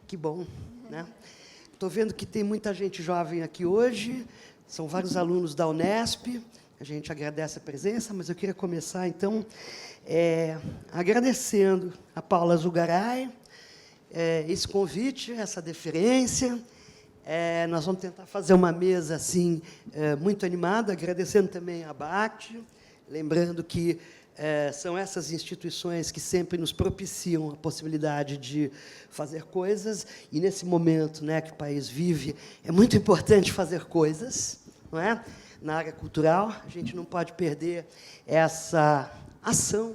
Que bom, né? Estou vendo que tem muita gente jovem aqui hoje, são vários alunos da Unesp, a gente agradece a presença, mas eu queria começar, então, agradecendo a Paula Zugaray, esse convite, essa deferência. Nós vamos tentar fazer uma mesa assim, muito animada, agradecendo também a ABACT, lembrando que são essas instituições que sempre nos propiciam a possibilidade de fazer coisas, e, nesse momento, né, que o país vive, é muito importante fazer coisas, não é? Na área cultural, a gente não pode perder essa ação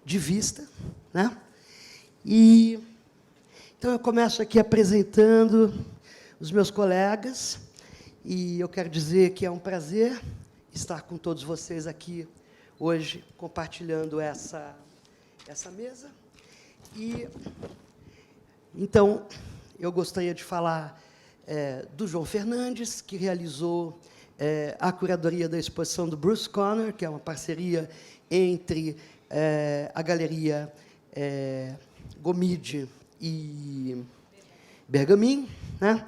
de vista, né? Então, eu começo aqui apresentando os meus colegas, e eu quero dizer que é um prazer estar com todos vocês aqui hoje, compartilhando essa mesa. Então, eu gostaria de falar do João Fernandes, que realizou a curadoria da exposição do Bruce Conner, que é uma parceria entre a Galeria Gomide e Bergamin, né?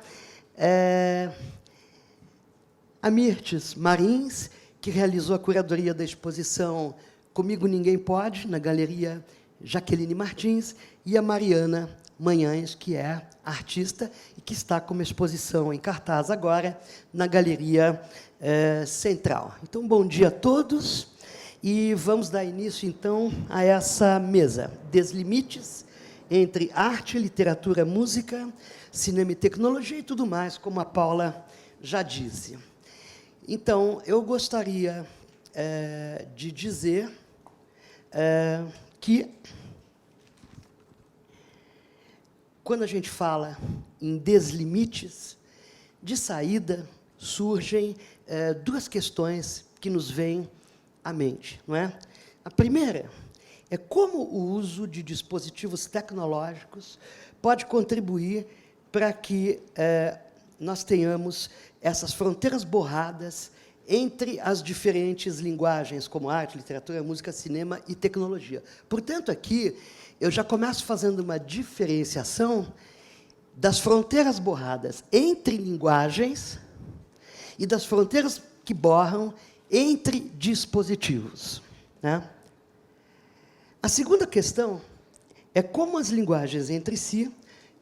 A Mirtes Marins, que realizou a curadoria da exposição Comigo Ninguém Pode, na Galeria Jaqueline Martins, e a Mariana Manhães, que é artista e que está com uma exposição em cartaz agora na Galeria Central. Então, bom dia a todos, e vamos dar início, então, a essa mesa. Deslimites entre arte, literatura, música, cinema e tecnologia e tudo mais, como a Paula já disse. Então, eu gostaria de dizer que, quando a gente fala em deslimites, de saída surgem duas questões que nos vêm à mente, não é? A primeira é como o uso de dispositivos tecnológicos pode contribuir para que nós tenhamos essas fronteiras borradas entre as diferentes linguagens, como arte, literatura, música, cinema e tecnologia. Portanto, aqui, eu já começo fazendo uma diferenciação das fronteiras borradas entre linguagens e das fronteiras que borram entre dispositivos, né? A segunda questão é como as linguagens entre si,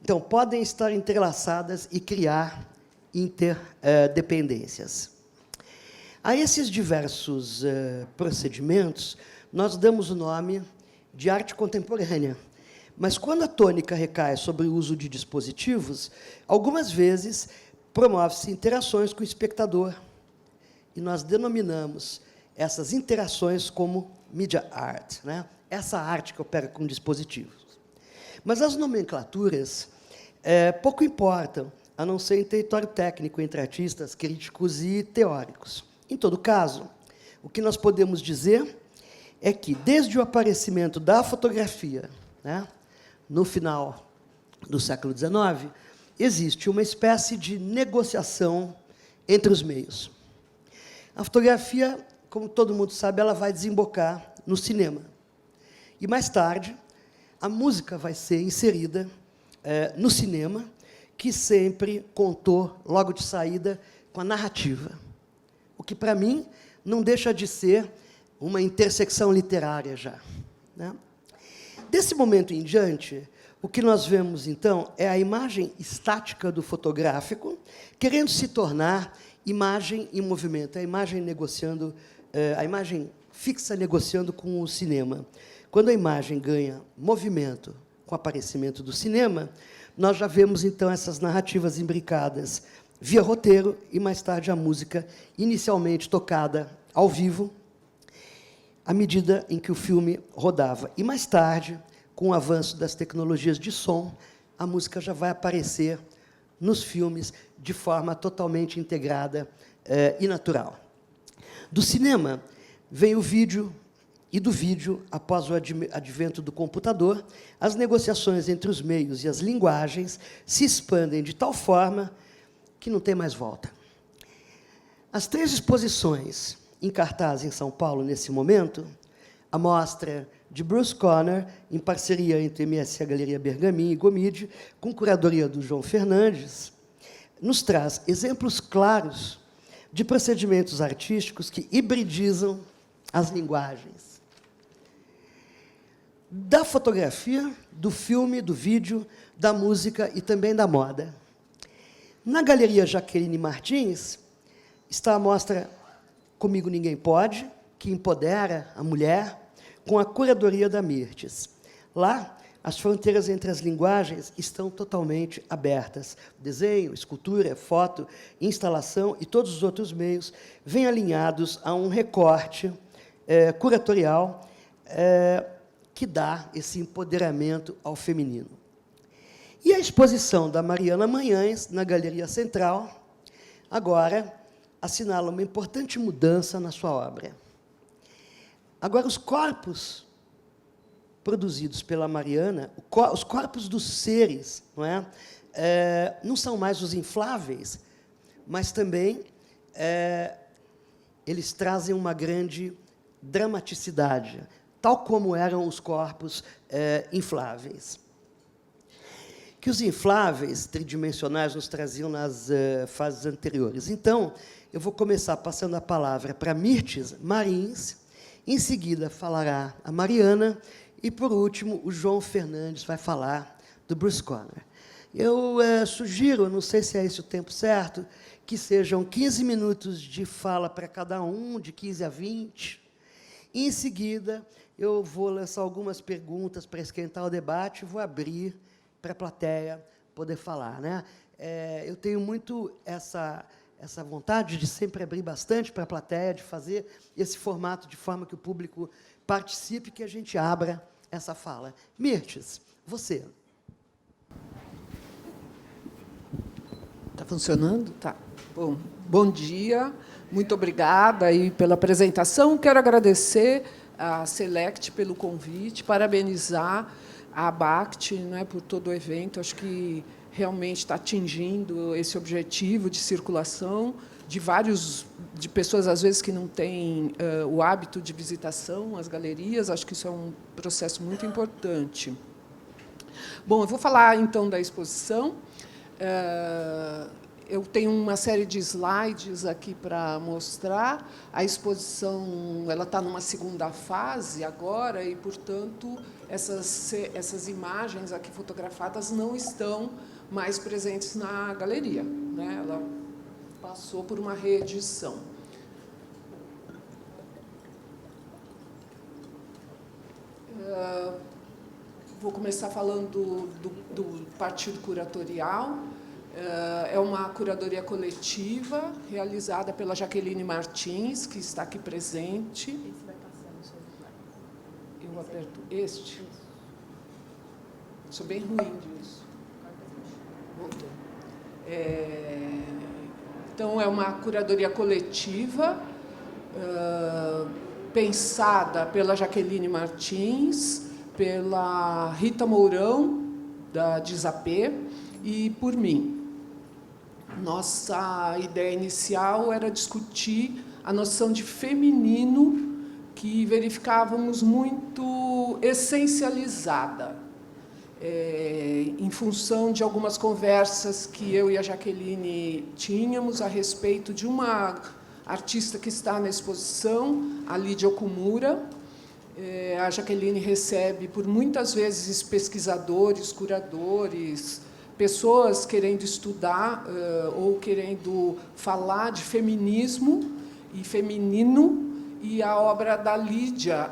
então, podem estar entrelaçadas e criar interdependências. A esses diversos procedimentos, nós damos o nome de arte contemporânea. Mas, quando a tônica recai sobre o uso de dispositivos, algumas vezes promove-se interações com o espectador, e nós denominamos essas interações como media art, né? Essa arte que opera com dispositivos. Mas as nomenclaturas pouco importam, a não ser em território técnico entre artistas, críticos e teóricos. Em todo caso, o que nós podemos dizer é que, desde o aparecimento da fotografia, né, no final do século XIX, existe uma espécie de negociação entre os meios. A fotografia, como todo mundo sabe, ela vai desembocar no cinema. E, mais tarde, a música vai ser inserida no cinema, que sempre contou, logo de saída, com a narrativa. O que, para mim, não deixa de ser uma intersecção literária já, né? Desse momento em diante, o que nós vemos, então, é a imagem estática do fotográfico querendo se tornar imagem em movimento, a imagem negociando, a imagem fixa negociando com o cinema. Quando a imagem ganha movimento com o aparecimento do cinema, nós já vemos, então, essas narrativas imbricadas via roteiro e, mais tarde, a música, inicialmente tocada ao vivo, à medida em que o filme rodava. E, mais tarde, com o avanço das tecnologias de som, a música já vai aparecer nos filmes de forma totalmente integrada e natural. Do cinema vem o vídeo, e do vídeo, após o advento do computador, as negociações entre os meios e as linguagens se expandem de tal forma que não tem mais volta. As 3 exposições em cartaz em São Paulo, nesse momento, a Mostra de Bruce Conner, em parceria entre MSC Galeria Bergamin e Gomide, com curadoria do João Fernandes, nos traz exemplos claros de procedimentos artísticos que hibridizam as linguagens. Da fotografia, do filme, do vídeo, da música e também da moda. Na Galeria Jaqueline Martins está a mostra Comigo Ninguém Pode, que empodera a mulher, com a curadoria da Mirtes. Lá, as fronteiras entre as linguagens estão totalmente abertas. Desenho, escultura, foto, instalação e todos os outros meios vêm alinhados a um recorte curatorial que dá esse empoderamento ao feminino. E a exposição da Mariana Manhães, na Galeria Central, agora assinala uma importante mudança na sua obra. Agora, os corpos produzidos pela Mariana, os corpos dos seres, não são mais os infláveis, mas também eles trazem uma grande dramaticidade, tal como eram os corpos infláveis. Que os infláveis tridimensionais nos traziam nas fases anteriores. Então, eu vou começar passando a palavra para Mirtes Marins, em seguida falará a Mariana, e, por último, o João Fernandes vai falar do Bruce Conner. Eu sugiro, não sei se é esse o tempo certo, que sejam 15 minutos de fala para cada um, de 15 a 20. E, em seguida, eu vou lançar algumas perguntas para esquentar o debate e vou abrir para a plateia poder falar. Eu tenho muito essa vontade de sempre abrir bastante para a plateia, de fazer esse formato de forma que o público participe, que a gente abra essa fala. Mirtes, você. Está funcionando? Tá. Bom dia, muito obrigada aí pela apresentação. Quero agradecer a Select pelo convite, parabenizar a ABACT, por todo o evento. Acho que realmente está atingindo esse objetivo de circulação de pessoas, às vezes, que não têm o hábito de visitação às galerias. Acho que isso é um processo muito importante. Bom, eu vou falar, então, da exposição. Eu tenho uma série de slides aqui para mostrar. A exposição está numa segunda fase agora e, portanto, essas imagens aqui fotografadas não estão mais presentes na galeria. Ela passou por uma reedição. Vou começar falando do partido curatorial. É uma curadoria coletiva realizada pela Jaqueline Martins, que está aqui presente. Esse vai passar no seu slide. Eu aperto este. Sou bem ruim disso. Voltou. Então, é uma curadoria coletiva pensada pela Jaqueline Martins, pela Rita Mourão, da Desapé, e por mim. Nossa ideia inicial era discutir a noção de feminino, que verificávamos muito essencializada, em função de algumas conversas que eu e a Jaqueline tínhamos a respeito de uma artista que está na exposição, a Lídia Okumura. A Jaqueline recebe, por muitas vezes, pesquisadores, curadores, pessoas querendo estudar ou querendo falar de feminismo e feminino, e a obra da Lídia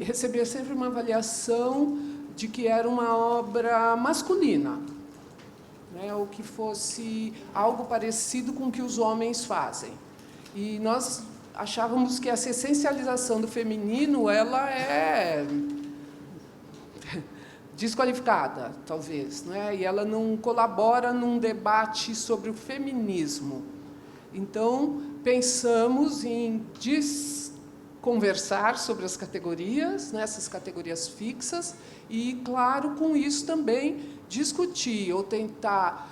recebia sempre uma avaliação de que era uma obra masculina, ou que fosse algo parecido com o que os homens fazem. E nós achávamos que essa essencialização do feminino ela é desqualificada, talvez, e ela não colabora num debate sobre o feminismo. Então, pensamos em conversar sobre as categorias, essas categorias fixas, e, claro, com isso também discutir ou tentar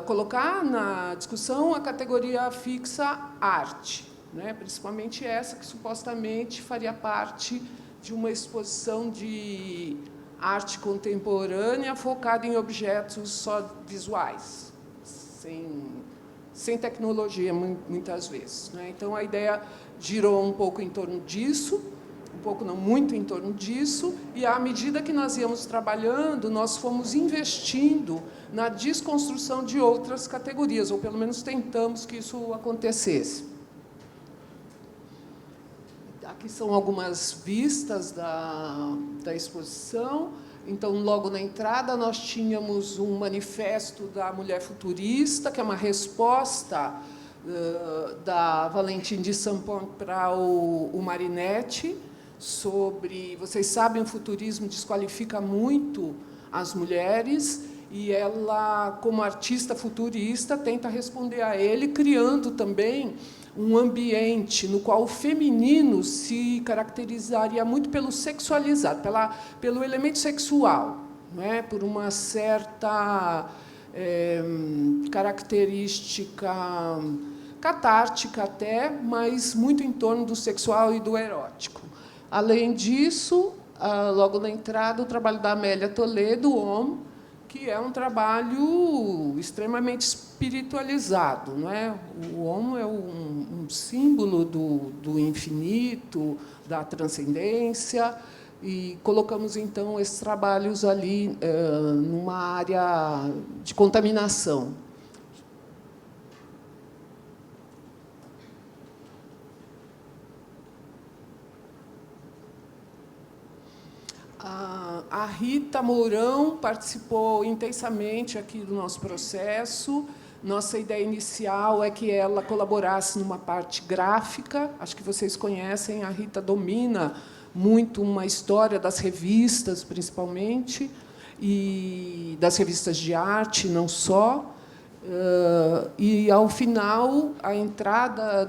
colocar na discussão a categoria fixa arte, principalmente essa que supostamente faria parte de uma exposição de arte contemporânea focada em objetos só visuais, sem tecnologia, muitas vezes, né? Então, a ideia girou um pouco em torno disso, um pouco, não muito, em torno disso, e, à medida que nós íamos trabalhando, nós fomos investindo na desconstrução de outras categorias, ou, pelo menos, tentamos que isso acontecesse. Aqui são algumas vistas da exposição. Então, logo na entrada, nós tínhamos um manifesto da Mulher Futurista, que é uma resposta da Valentine de Saint-Pont para o Marinetti, sobre... Vocês sabem, o futurismo desqualifica muito as mulheres, e ela, como artista futurista, tenta responder a ele, criando também um ambiente no qual o feminino se caracterizaria muito pelo sexualizado, pelo elemento sexual, não é? Por uma certa característica catártica até, mas muito em torno do sexual e do erótico. Além disso, logo na entrada, o trabalho da Amélia Toledo, Homme, que é um trabalho extremamente espiritualizado, não é? O Homme é um símbolo do infinito, da transcendência, e colocamos, então, esses trabalhos ali numa área de contaminação. A Rita Mourão participou intensamente aqui do nosso processo. Nossa ideia inicial é que ela colaborasse numa parte gráfica. Acho que vocês conhecem, a Rita domina muito uma história das revistas, principalmente, e das revistas de arte, não só. E, ao final, a entrada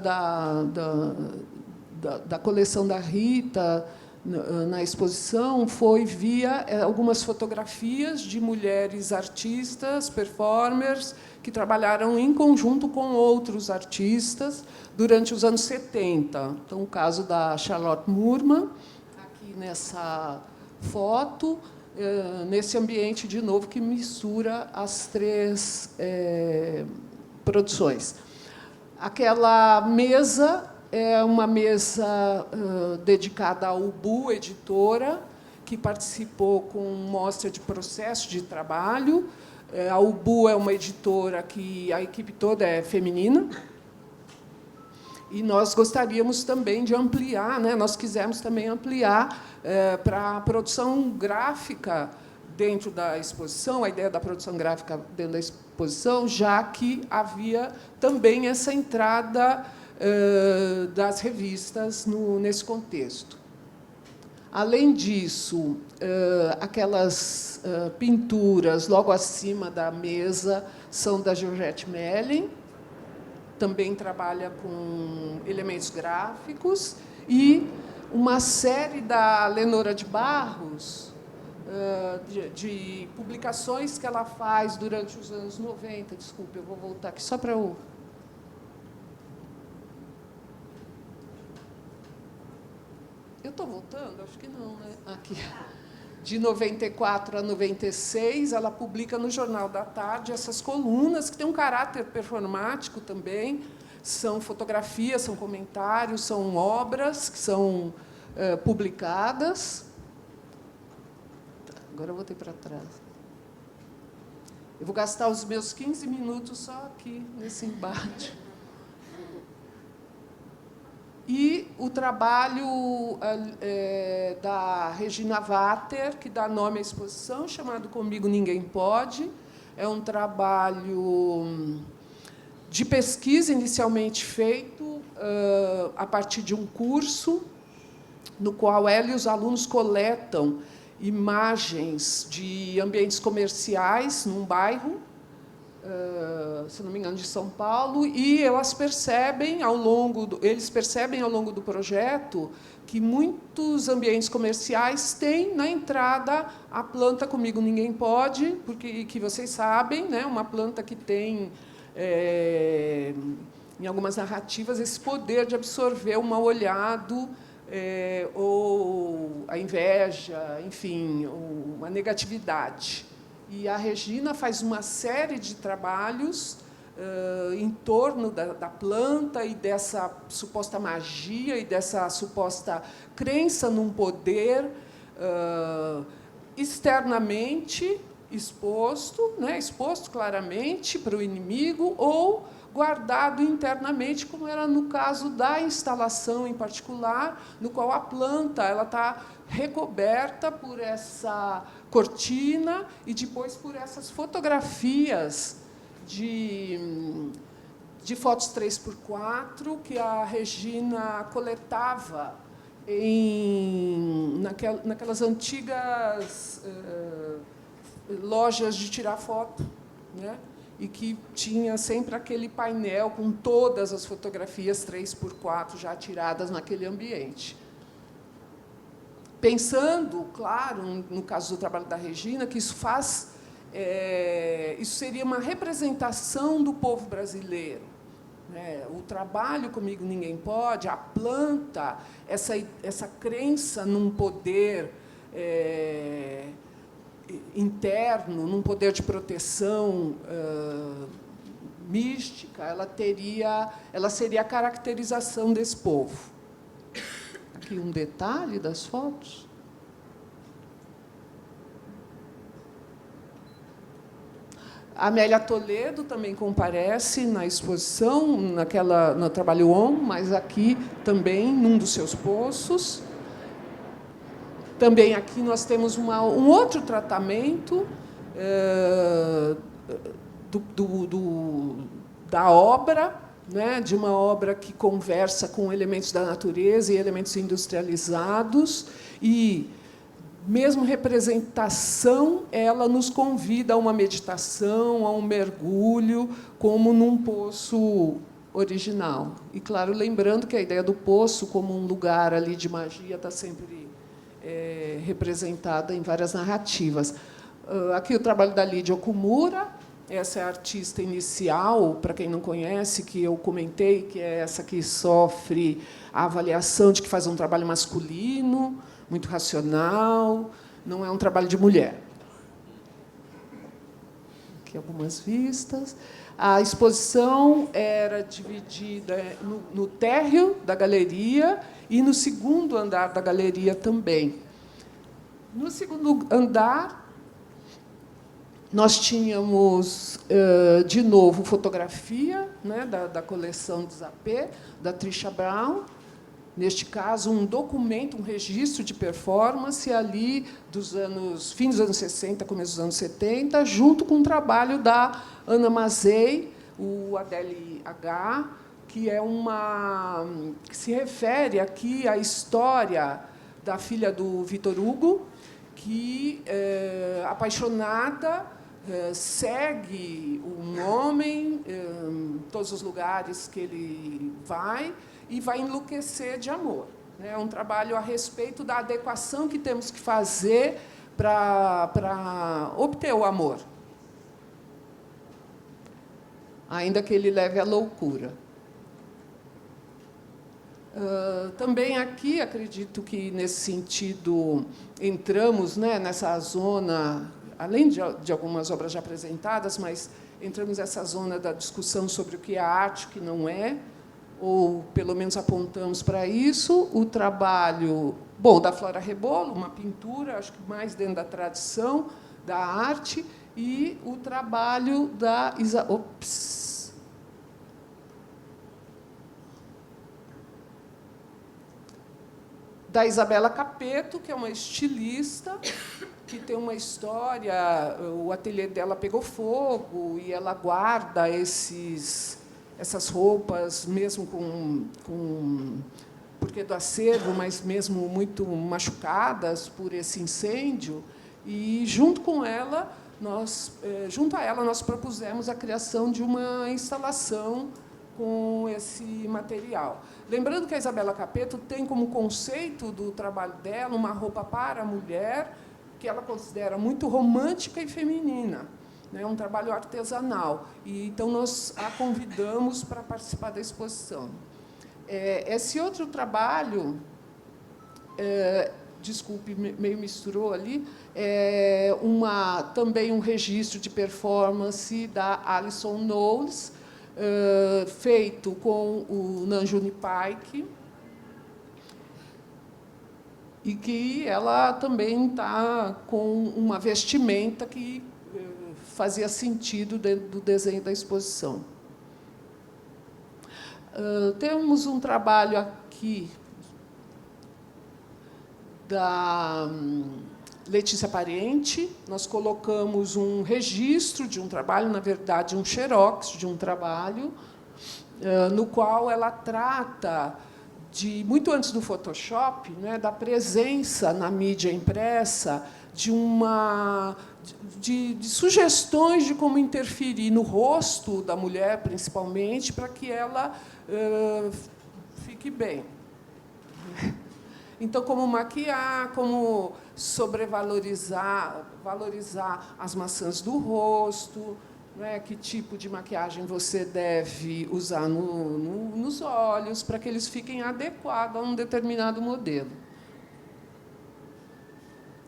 da coleção da Rita na exposição foi via algumas fotografias de mulheres artistas, performers, que trabalharam em conjunto com outros artistas durante os anos 70. Então, o caso da Charlotte Moorman, aqui nessa foto, nesse ambiente, de novo, que mistura as três produções. Aquela mesa é uma mesa dedicada à Ubu Editora, que participou com mostra de processo de trabalho. A Ubu é uma editora que a equipe toda é feminina. E nós gostaríamos também de ampliar, né? Nós quisemos também ampliar para a produção gráfica dentro da exposição, a ideia da produção gráfica dentro da exposição, já que havia também essa entrada das revistas nesse contexto. Além disso, aquelas pinturas logo acima da mesa são da Georgette Melling, também trabalha com elementos gráficos, e uma série da Lenora de Barros, de publicações que ela faz durante os anos 90. Desculpe, eu vou voltar aqui só para eu... Eu estou voltando? Acho que não, né? Aqui. De 94 a 96, ela publica no Jornal da Tarde essas colunas, que têm um caráter performático também. São fotografias, são comentários, são obras que são publicadas. Agora eu voltei para trás. Eu vou gastar os meus 15 minutos só aqui, nesse embate. E o trabalho da Regina Vater, que dá nome à exposição, chamado Comigo Ninguém Pode. É um trabalho de pesquisa inicialmente feito a partir de um curso, no qual ela e os alunos coletam imagens de ambientes comerciais num bairro, se não me engano, de São Paulo, e eles percebem ao longo do projeto que muitos ambientes comerciais têm na entrada a planta Comigo Ninguém Pode, porque, que vocês sabem, né, uma planta que tem, em algumas narrativas, esse poder de absorver o mal-olhado ou a inveja, enfim, uma negatividade. E a Regina faz uma série de trabalhos em torno da planta e dessa suposta magia e dessa suposta crença num poder externamente exposto, né, exposto claramente para o inimigo, ou guardado internamente, como era no caso da instalação em particular, no qual a planta ela está recoberta por essa cortina e depois por essas fotografias de fotos 3x4 que a Regina coletava naquelas antigas lojas de tirar foto, né? E que tinha sempre aquele painel com todas as fotografias 3x4 já tiradas naquele ambiente. Pensando, claro, no caso do trabalho da Regina, que isso seria uma representação do povo brasileiro. Né? O trabalho Comigo Ninguém Pode, a planta, essa crença num poder interno, num poder de proteção mística, ela seria a caracterização desse povo. Aqui um detalhe das fotos. A Amélia Toledo também comparece na exposição, no trabalho ON, mas aqui também, num dos seus poços. Também aqui nós temos um outro tratamento da obra, né, de uma obra que conversa com elementos da natureza e elementos industrializados, e, mesmo representação, ela nos convida a uma meditação, a um mergulho, como num poço original. E, claro, lembrando que a ideia do poço como um lugar ali de magia está sempre representada em várias narrativas. Aqui o trabalho da Lídia Okumura, essa é a artista inicial, para quem não conhece, que eu comentei, que é essa que sofre a avaliação de que faz um trabalho masculino, muito racional, não é um trabalho de mulher. Aqui algumas vistas. A exposição era dividida no térreo da galeria e no segundo andar da galeria também. No segundo andar, nós tínhamos, de novo, fotografia, né, da coleção de Zapé, da Trisha Brown, neste caso, um documento, um registro de performance ali fim dos anos 60, começo dos anos 70, junto com um trabalho da Ana Mazei, o Adele H., que que se refere aqui à história da filha do Victor Hugo, que, apaixonada, segue um homem em todos os lugares que ele vai e vai enlouquecer de amor. É um trabalho a respeito da adequação que temos que fazer para obter o amor, ainda que ele leve à loucura. Também aqui, acredito que, nesse sentido, entramos, né, nessa zona, além de algumas obras já apresentadas, mas entramos nessa zona da discussão sobre o que é arte, o que não é, ou, pelo menos, apontamos para isso. O trabalho da Flora Rebolo, uma pintura, acho que mais dentro da tradição da arte, e o trabalho da Isabela Capeto, que é uma estilista, que tem uma história. O ateliê dela pegou fogo e ela guarda essas roupas, mesmo com porquê do acervo, mas mesmo muito machucadas por esse incêndio. E, junto a ela, nós propusemos a criação de uma instalação com esse material. Lembrando que a Isabela Capeto tem como conceito do trabalho dela uma roupa para a mulher, que ela considera muito romântica e feminina. É um trabalho artesanal. E, então, nós a convidamos para participar da exposição. Esse outro trabalho desculpe, meio misturou ali, também um registro de performance da Alison Knowles, feito com o Nanjuni Paik, e que ela também está com uma vestimenta que fazia sentido dentro do desenho da exposição. Temos um trabalho aqui da Letícia Parente. Nós colocamos um registro de um trabalho, na verdade, um xerox de um trabalho, no qual ela trata muito antes do Photoshop, né, da presença na mídia impressa de sugestões de como interferir no rosto da mulher, principalmente, para que ela fique bem. Então, como maquiar, como valorizar as maçãs do rosto, né, que tipo de maquiagem você deve usar nos olhos, para que eles fiquem adequados a um determinado modelo.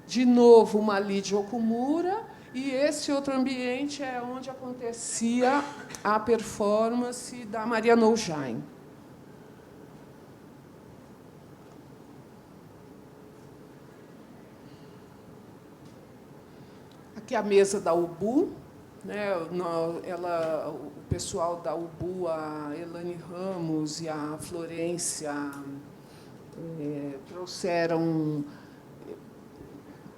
De novo, uma Lídia Okumura, e esse outro ambiente é onde acontecia a performance da Maria Noujain. Aqui a mesa da UBU, né, o pessoal da UBU, a Elane Ramos e a Florência, trouxeram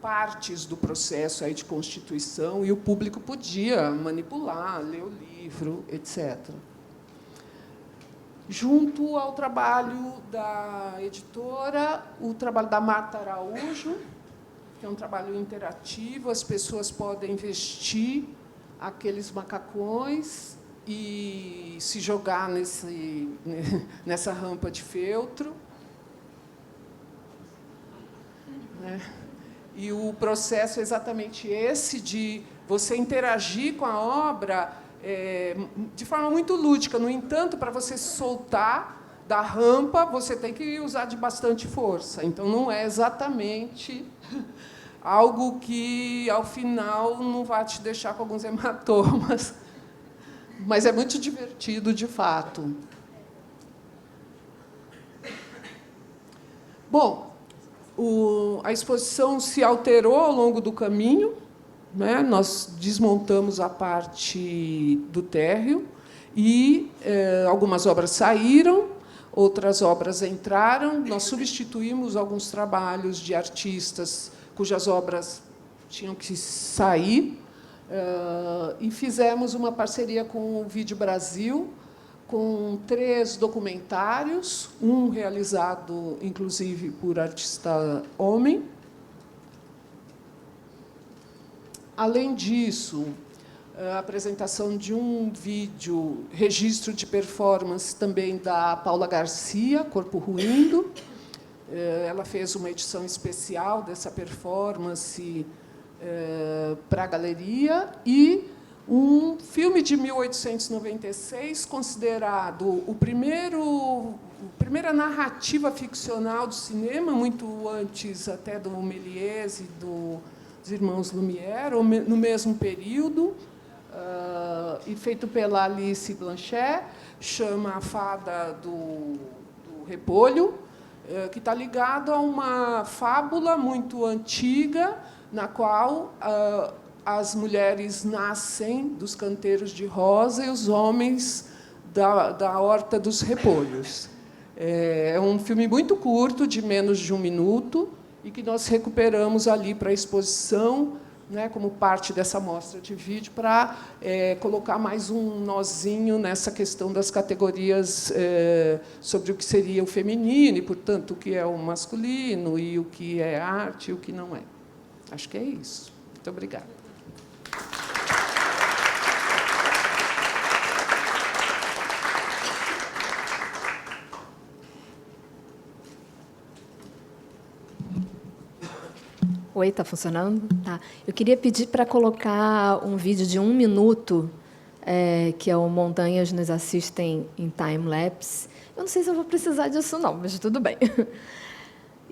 partes do processo aí de constituição, e o público podia manipular, ler o livro, etc. Junto ao trabalho da editora, o trabalho da Marta Araújo, que é um trabalho interativo, as pessoas podem vestir aqueles macacões e se jogar nessa rampa de feltro. Né? E o processo é exatamente esse, de você interagir com a obra de forma muito lúdica. No entanto, para você soltar da rampa, você tem que usar de bastante força. Então, não é exatamente algo que, ao final, não vai te deixar com alguns hematomas. Mas é muito divertido, de fato. Bom, a exposição se alterou ao longo do caminho, né? Nós desmontamos a parte do térreo e algumas obras saíram, outras obras entraram. Nós substituímos alguns trabalhos de artistas cujas obras tinham que sair, e fizemos uma parceria com o Vídeo Brasil, com 3 documentários, um realizado, inclusive, por artista homem. Além disso, a apresentação de um vídeo, registro de performance também da Paula Garcia, Corpo Ruindo. Ela fez uma edição especial dessa performance para a galeria, e um filme de 1896, considerado a primeira narrativa ficcional do cinema, muito antes até do Méliès e dos irmãos Lumière, no mesmo período, e feito pela Alice Blanchet, chama A Fada do Repolho, que está ligado a uma fábula muito antiga, na qual as mulheres nascem dos canteiros de rosa e os homens da horta dos repolhos. É um filme muito curto, de menos de 1 minuto, e que nós recuperamos ali para a exposição, né, como parte dessa mostra de vídeo, para colocar mais um nozinho nessa questão das categorias sobre o que seria o feminino, e, portanto, o que é o masculino, e o que é arte e o que não é. Acho que é isso. Muito obrigada. Oi, está funcionando? Tá. Eu queria pedir para colocar um vídeo de 1 minuto, que é o Montanhas Nos Assistem em Time Lapse. Eu não sei se eu vou precisar disso, não, mas tudo bem.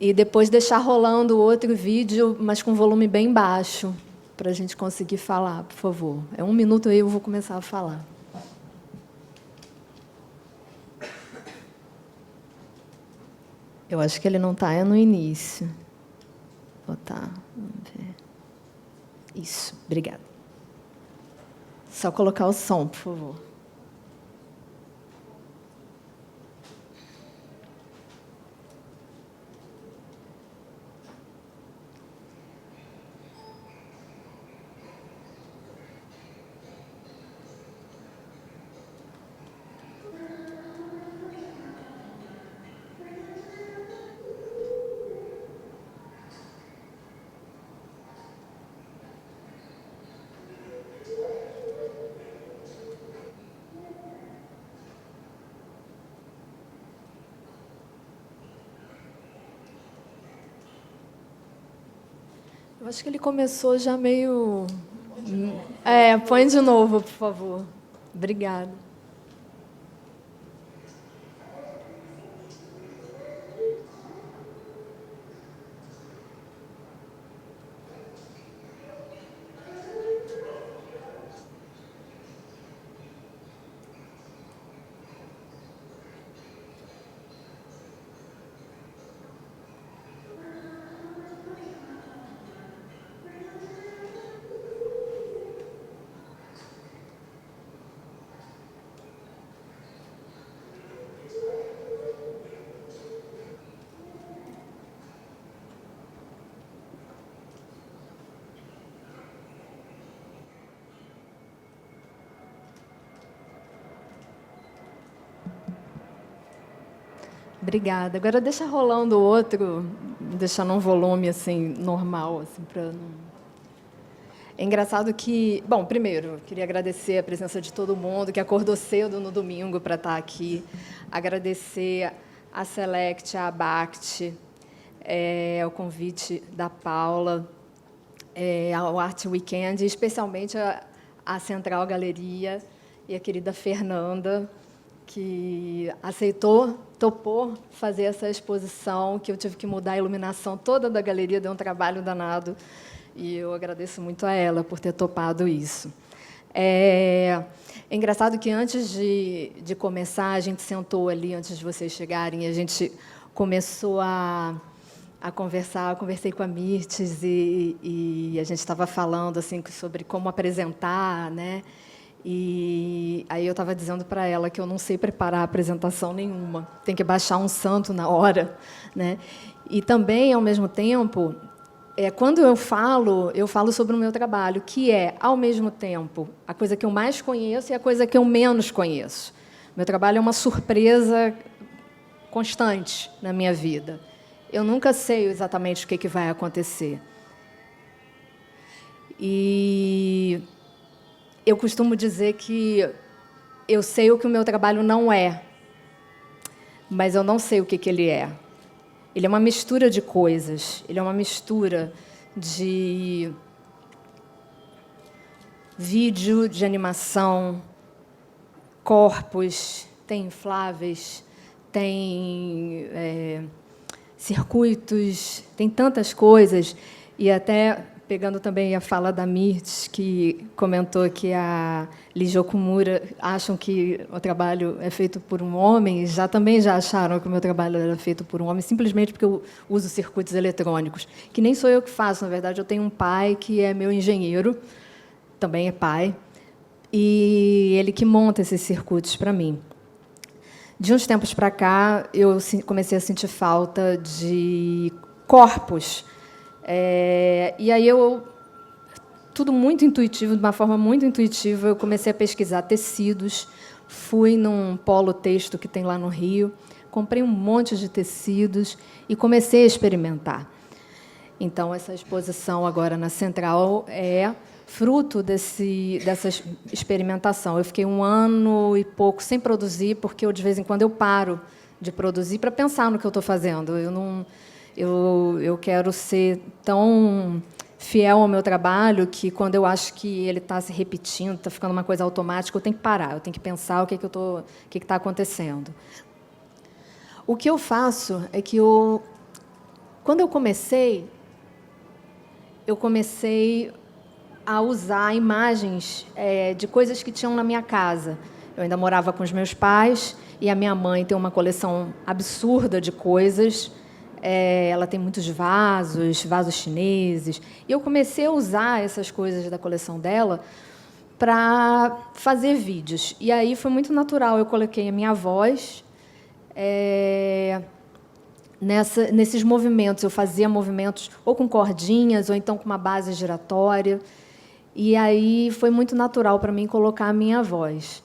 e depois deixar rolando outro vídeo, mas com volume bem baixo, para a gente conseguir falar, por favor. É 1 minuto aí, eu vou começar a falar. Eu acho que ele não está, é no início. Ou tá? Vamos ver. Isso, obrigada. Só colocar o som, por favor. Eu acho que ele começou já meio... põe de novo, por favor. Obrigada. Obrigada. Agora deixa rolando o outro, deixar num volume assim normal, assim, para não... É engraçado que, bom, primeiro, eu queria agradecer a presença de todo mundo que acordou cedo no domingo para estar aqui, agradecer a Select, a Abact, o convite da Paula, ao Art Weekend, especialmente a Central Galeria e a querida Fernanda, que topou fazer essa exposição, que eu tive que mudar a iluminação toda da galeria, deu um trabalho danado, e eu agradeço muito a ela por ter topado isso. É engraçado que, antes de começar, a gente sentou ali, antes de vocês chegarem, e a gente começou a conversar. Eu conversei com a Mirtes, e a gente estava falando assim, sobre como apresentar, né? E aí eu estava dizendo para ela que eu não sei preparar apresentação nenhuma, tem que baixar um santo na hora, né? E também, ao mesmo tempo, quando eu falo sobre o meu trabalho, que é, ao mesmo tempo, a coisa que eu mais conheço e a coisa que eu menos conheço. Meu trabalho é uma surpresa constante na minha vida. Eu nunca sei exatamente o que vai acontecer. E eu costumo dizer que eu sei o que o meu trabalho não é, mas eu não sei o que ele é. Ele é uma mistura de coisas, ele é uma mistura de vídeo, de animação, corpos, tem infláveis, tem circuitos, tem tantas coisas, e até... Pegando também a fala da Mirtes, que comentou que a Liji Okumura acham que o trabalho é feito por um homem, também já acharam que o meu trabalho era feito por um homem, simplesmente porque eu uso circuitos eletrônicos, que nem sou eu que faço, na verdade. Eu tenho um pai que é meu engenheiro, também é pai, e ele que monta esses circuitos para mim. De uns tempos para cá, eu comecei a sentir falta de corpos. E aí tudo muito intuitivo, de uma forma muito intuitiva, eu comecei a pesquisar tecidos, fui num polo texto que tem lá no Rio, comprei um monte de tecidos e comecei a experimentar. Então, essa exposição agora na Central é fruto dessa experimentação. Eu fiquei 1 ano e pouco sem produzir, porque de vez em quando eu paro de produzir para pensar no que eu estou fazendo. Eu quero ser tão fiel ao meu trabalho que, quando eu acho que ele está se repetindo, está ficando uma coisa automática, eu tenho que parar, eu tenho que pensar o que está acontecendo. O que eu faço é que eu Quando eu comecei a usar imagens de coisas que tinham na minha casa. Eu ainda morava com os meus pais e a minha mãe tem uma coleção absurda de coisas. Ela tem muitos vasos chineses. E eu comecei a usar essas coisas da coleção dela para fazer vídeos. E aí foi muito natural. Eu coloquei a minha voz nesses movimentos. Eu fazia movimentos ou com cordinhas ou então com uma base giratória. E aí foi muito natural para mim colocar a minha voz.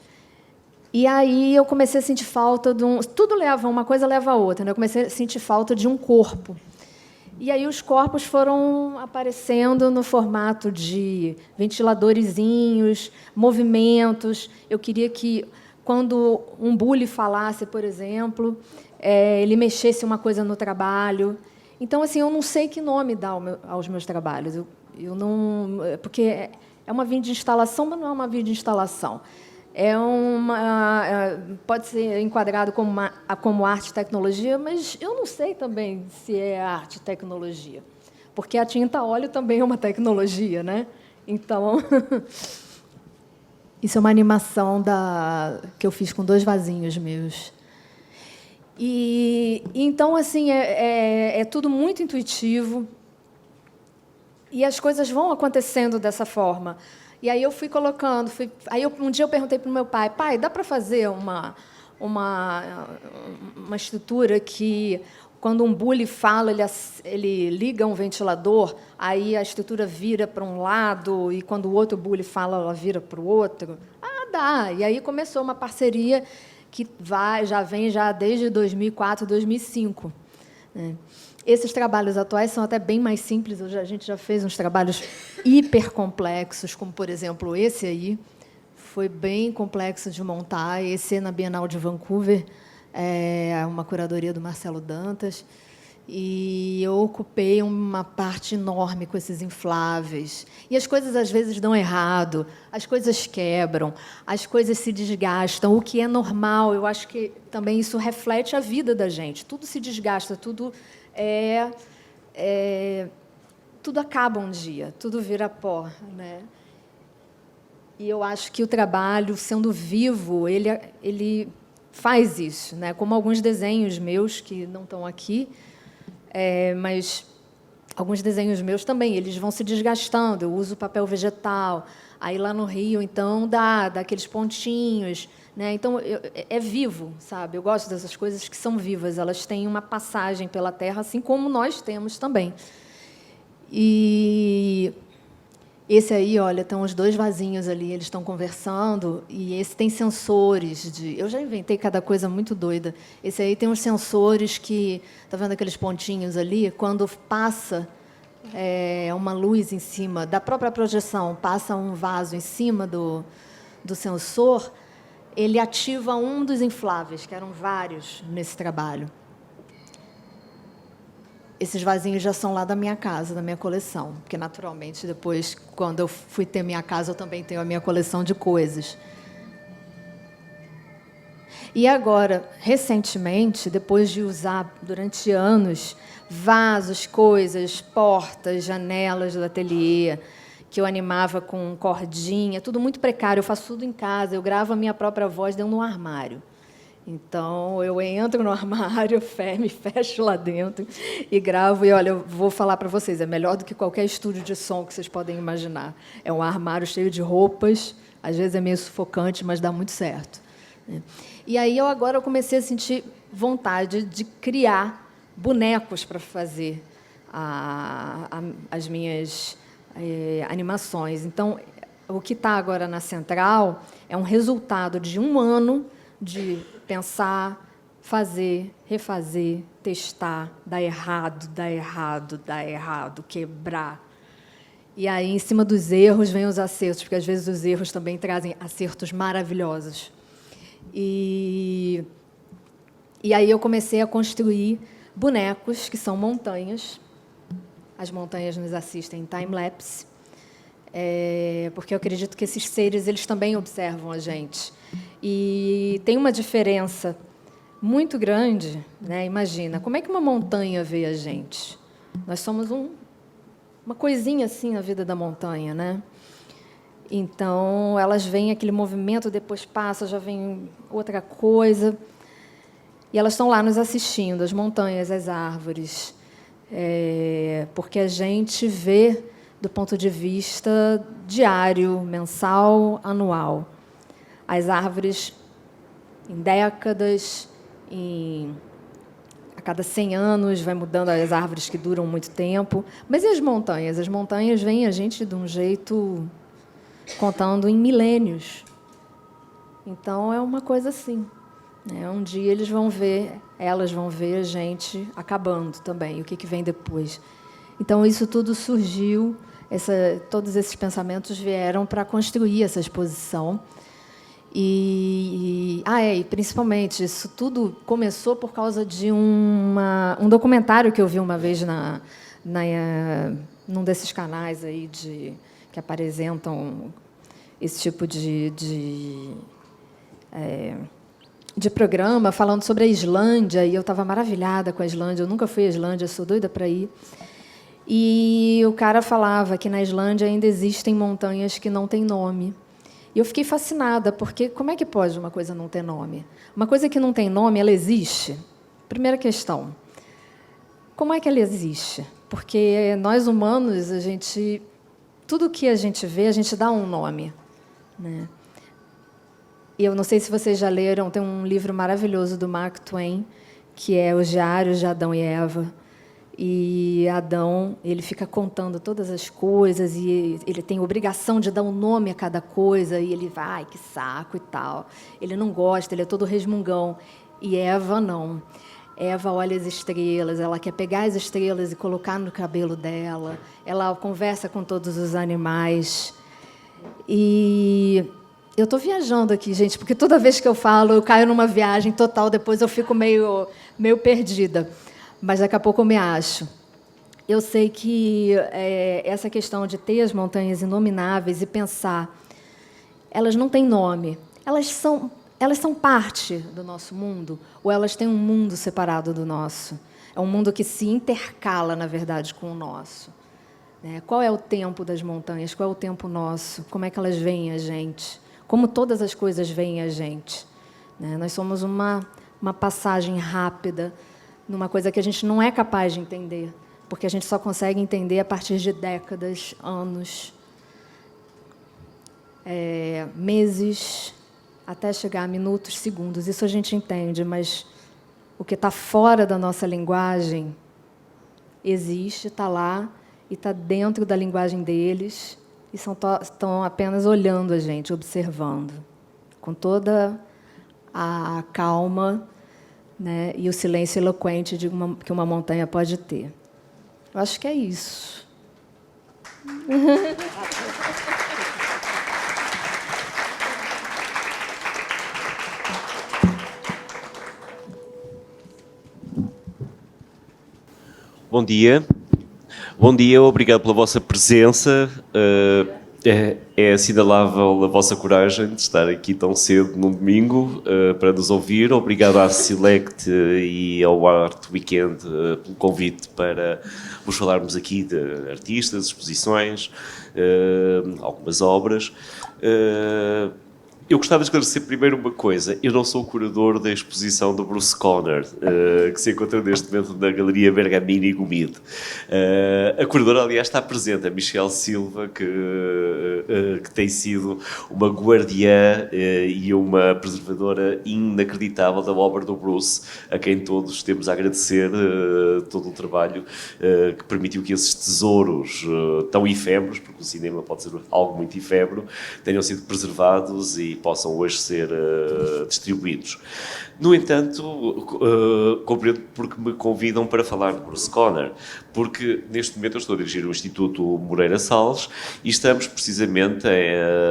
E aí eu comecei a sentir falta de um... Tudo leva, uma coisa leva a outra, né? Eu comecei a sentir falta de um corpo. E aí os corpos foram aparecendo no formato de ventiladorzinhos, movimentos. Eu queria que, quando um bully falasse, por exemplo, ele mexesse uma coisa no trabalho. Então, assim, eu não sei que nome dar aos meus trabalhos. Eu não... Porque é uma videoinstalação, mas não é uma videoinstalação. Pode ser enquadrado como arte e tecnologia, mas eu não sei também se é arte e tecnologia, porque a tinta a óleo também é uma tecnologia, né? Então, isso é uma animação que eu fiz com 2 vasinhos meus. Então, assim, é tudo muito intuitivo e as coisas vão acontecendo dessa forma. E aí eu fui colocando... um dia eu perguntei para o meu pai, dá para fazer uma estrutura que, quando um bully fala, ele liga um ventilador, aí a estrutura vira para um lado, e, quando o outro bully fala, ela vira para o outro? Dá. E aí começou uma parceria que já vem desde 2004, 2005. Né? Esses trabalhos atuais são até bem mais simples. A gente já fez uns trabalhos hiper complexos, como, por exemplo, esse aí. Foi bem complexo de montar. Esse é na Bienal de Vancouver, uma curadoria do Marcelo Dantas. E eu ocupei uma parte enorme com esses infláveis. E as coisas, às vezes, dão errado, as coisas quebram, as coisas se desgastam, o que é normal. Eu acho que também isso reflete a vida da gente. Tudo se desgasta, tudo acaba um dia, tudo vira pó, né? E eu acho que o trabalho, sendo vivo, ele faz isso, né? Como alguns desenhos meus, que não estão aqui, mas alguns desenhos meus também, eles vão se desgastando. Eu uso papel vegetal, aí lá no Rio, então, dá aqueles pontinhos, né? Então, é vivo, sabe? Eu gosto dessas coisas que são vivas, elas têm uma passagem pela Terra, assim como nós temos também. E esse aí, olha, estão os 2 vasinhos ali, eles estão conversando, e esse tem sensores eu já inventei cada coisa muito doida. Esse aí tem uns sensores que... Está vendo aqueles pontinhos ali? Quando passa uma luz em cima da própria projeção, passa um vaso em cima do sensor, ele ativa um dos infláveis, que eram vários nesse trabalho. Esses vasinhos já são lá da minha casa, da minha coleção, porque, naturalmente, depois, quando eu fui ter minha casa, eu também tenho a minha coleção de coisas. E agora, recentemente, depois de usar durante anos vasos, coisas, portas, janelas do ateliê, que eu animava com cordinha, tudo muito precário, eu faço tudo em casa, eu gravo a minha própria voz dentro de um armário. Então, eu entro no armário, me fecho lá dentro e gravo. E, olha, eu vou falar para vocês, é melhor do que qualquer estúdio de som que vocês podem imaginar. É um armário cheio de roupas, às vezes é meio sufocante, mas dá muito certo. E aí, agora eu comecei a sentir vontade de criar bonecos para fazer as minhas animações. Então, o que está agora na Central é um resultado de 1 ano de pensar, fazer, refazer, testar, dar errado, quebrar. E aí, em cima dos erros, vêm os acertos, porque, às vezes, os erros também trazem acertos maravilhosos. E aí eu comecei a construir bonecos, que são montanhas. As montanhas nos assistem em time-lapse, porque eu acredito que esses seres eles também observam a gente. E tem uma diferença muito grande, né? Imagina, como é que uma montanha vê a gente? Nós somos uma coisinha assim na vida da montanha, né? Então, elas veem aquele movimento, depois passa, já vem outra coisa. E elas estão lá nos assistindo, as montanhas, as árvores. Porque a gente vê do ponto de vista diário, mensal, anual. As árvores, em décadas, a cada 100 anos, vai mudando as árvores que duram muito tempo. Mas e as montanhas? As montanhas veem a gente de um jeito contando em milênios. Então, é uma coisa assim. Um dia elas vão ver a gente acabando também, o que vem depois. Então, isso tudo surgiu, todos esses pensamentos vieram para construir essa exposição. E principalmente, isso tudo começou por causa de um documentário que eu vi uma vez num desses canais aí que apresentam esse tipo de programa, falando sobre a Islândia, e eu estava maravilhada com a Islândia. Eu nunca fui à Islândia, sou doida para ir. E o cara falava que na Islândia ainda existem montanhas que não têm nome. E eu fiquei fascinada, porque como é que pode uma coisa não ter nome? Uma coisa que não tem nome, ela existe? Primeira questão. Como é que ela existe? Porque nós, humanos, tudo que a gente vê, a gente dá um nome, né? E eu não sei se vocês já leram, tem um livro maravilhoso do Mark Twain, que é Os Diários de Adão e Eva. E Adão, ele fica contando todas as coisas, e ele tem obrigação de dar um nome a cada coisa, e ele vai, que saco e tal. Ele não gosta, ele é todo resmungão. E Eva, não. Eva olha as estrelas, ela quer pegar as estrelas e colocar no cabelo dela. Ela conversa com todos os animais. E eu estou viajando aqui, gente, porque toda vez que eu falo, eu caio numa viagem total, depois eu fico meio perdida. Mas daqui a pouco eu me acho. Eu sei que essa questão de ter as montanhas inomináveis e pensar, elas não têm nome, elas são parte do nosso mundo, ou elas têm um mundo separado do nosso? É um mundo que se intercala, na verdade, com o nosso. Qual é o tempo das montanhas? Qual é o tempo nosso? Como é que elas veem a gente? Como todas as coisas veem a gente? Nós somos uma passagem rápida numa coisa que a gente não é capaz de entender, porque a gente só consegue entender a partir de décadas, anos, meses, até chegar a minutos, segundos. Isso a gente entende, mas o que está fora da nossa linguagem existe, está lá, e está dentro da linguagem deles, e estão apenas olhando a gente, observando, com toda a calma, né, e o silêncio eloquente que uma montanha pode ter. Eu acho que é isso. Bom dia. Bom dia, obrigado pela vossa presença. É assinalável a vossa coragem de estar aqui tão cedo num domingo para nos ouvir. Obrigado à Select e ao Art Weekend pelo convite para vos falarmos aqui de artistas, exposições, algumas obras. Eu gostava de esclarecer primeiro uma coisa. Eu não sou o curador da exposição do Bruce Conner, que se encontra neste momento na Galeria Bergamini Gomide. A curadora, aliás, está presente, a Michelle Silva, que tem sido uma guardiã e uma preservadora inacreditável da obra do Bruce, a quem todos temos a agradecer todo o trabalho que permitiu que esses tesouros tão efêmeros, porque o cinema pode ser algo muito efêmero, tenham sido preservados e possam hoje ser distribuídos. No entanto, compreendo porque me convidam para falar de Bruce Conner, porque neste momento eu estou a dirigir o Instituto Moreira Salles e estamos precisamente,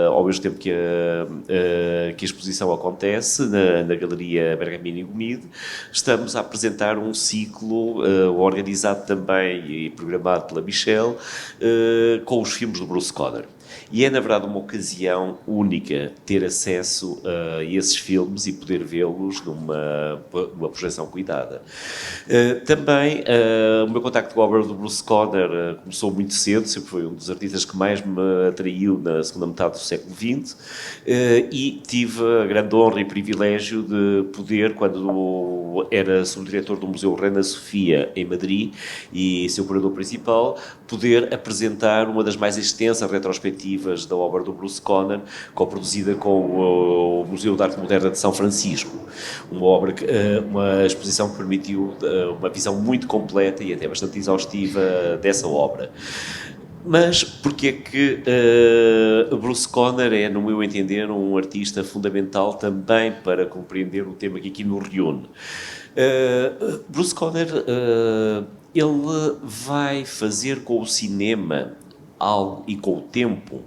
ao mesmo tempo que a exposição acontece na Galeria Bergamini Gomide, estamos a apresentar um ciclo organizado também e programado pela Michelle com os filmes do Bruce Conner. E é, na verdade, uma ocasião única ter acesso a esses filmes e poder vê-los numa projeção cuidada. Também, o meu contacto com a obra do Bruce Conner começou muito cedo, sempre foi um dos artistas que mais me atraiu na segunda metade do século XX, e tive a grande honra e privilégio de poder, quando era subdiretor do Museu Reina Sofia, em Madrid, e seu curador principal, poder apresentar uma das mais extensas retrospectivas da obra do Bruce Conner, co-produzida com o Museu de Arte Moderna de São Francisco. Uma exposição que permitiu uma visão muito completa e até bastante exaustiva dessa obra. Mas porquê que Bruce Conner é, no meu entender, um artista fundamental também para compreender o tema que aqui nos reúne? Bruce Conner, ele vai fazer com o cinema algo, e com o tempo,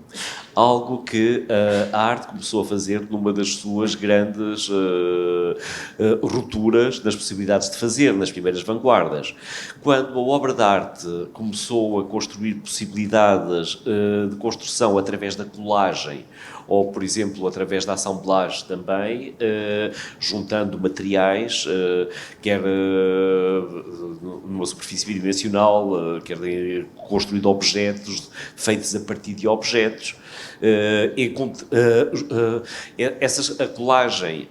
algo que a arte começou a fazer numa das suas grandes rupturas das possibilidades de fazer, nas primeiras vanguardas. Quando a obra de arte começou a construir possibilidades de construção através da colagem, ou, por exemplo, através da assemblagem também, juntando materiais, quer numa superfície bidimensional, quer construindo objetos feitos a partir de objetos. A colagem,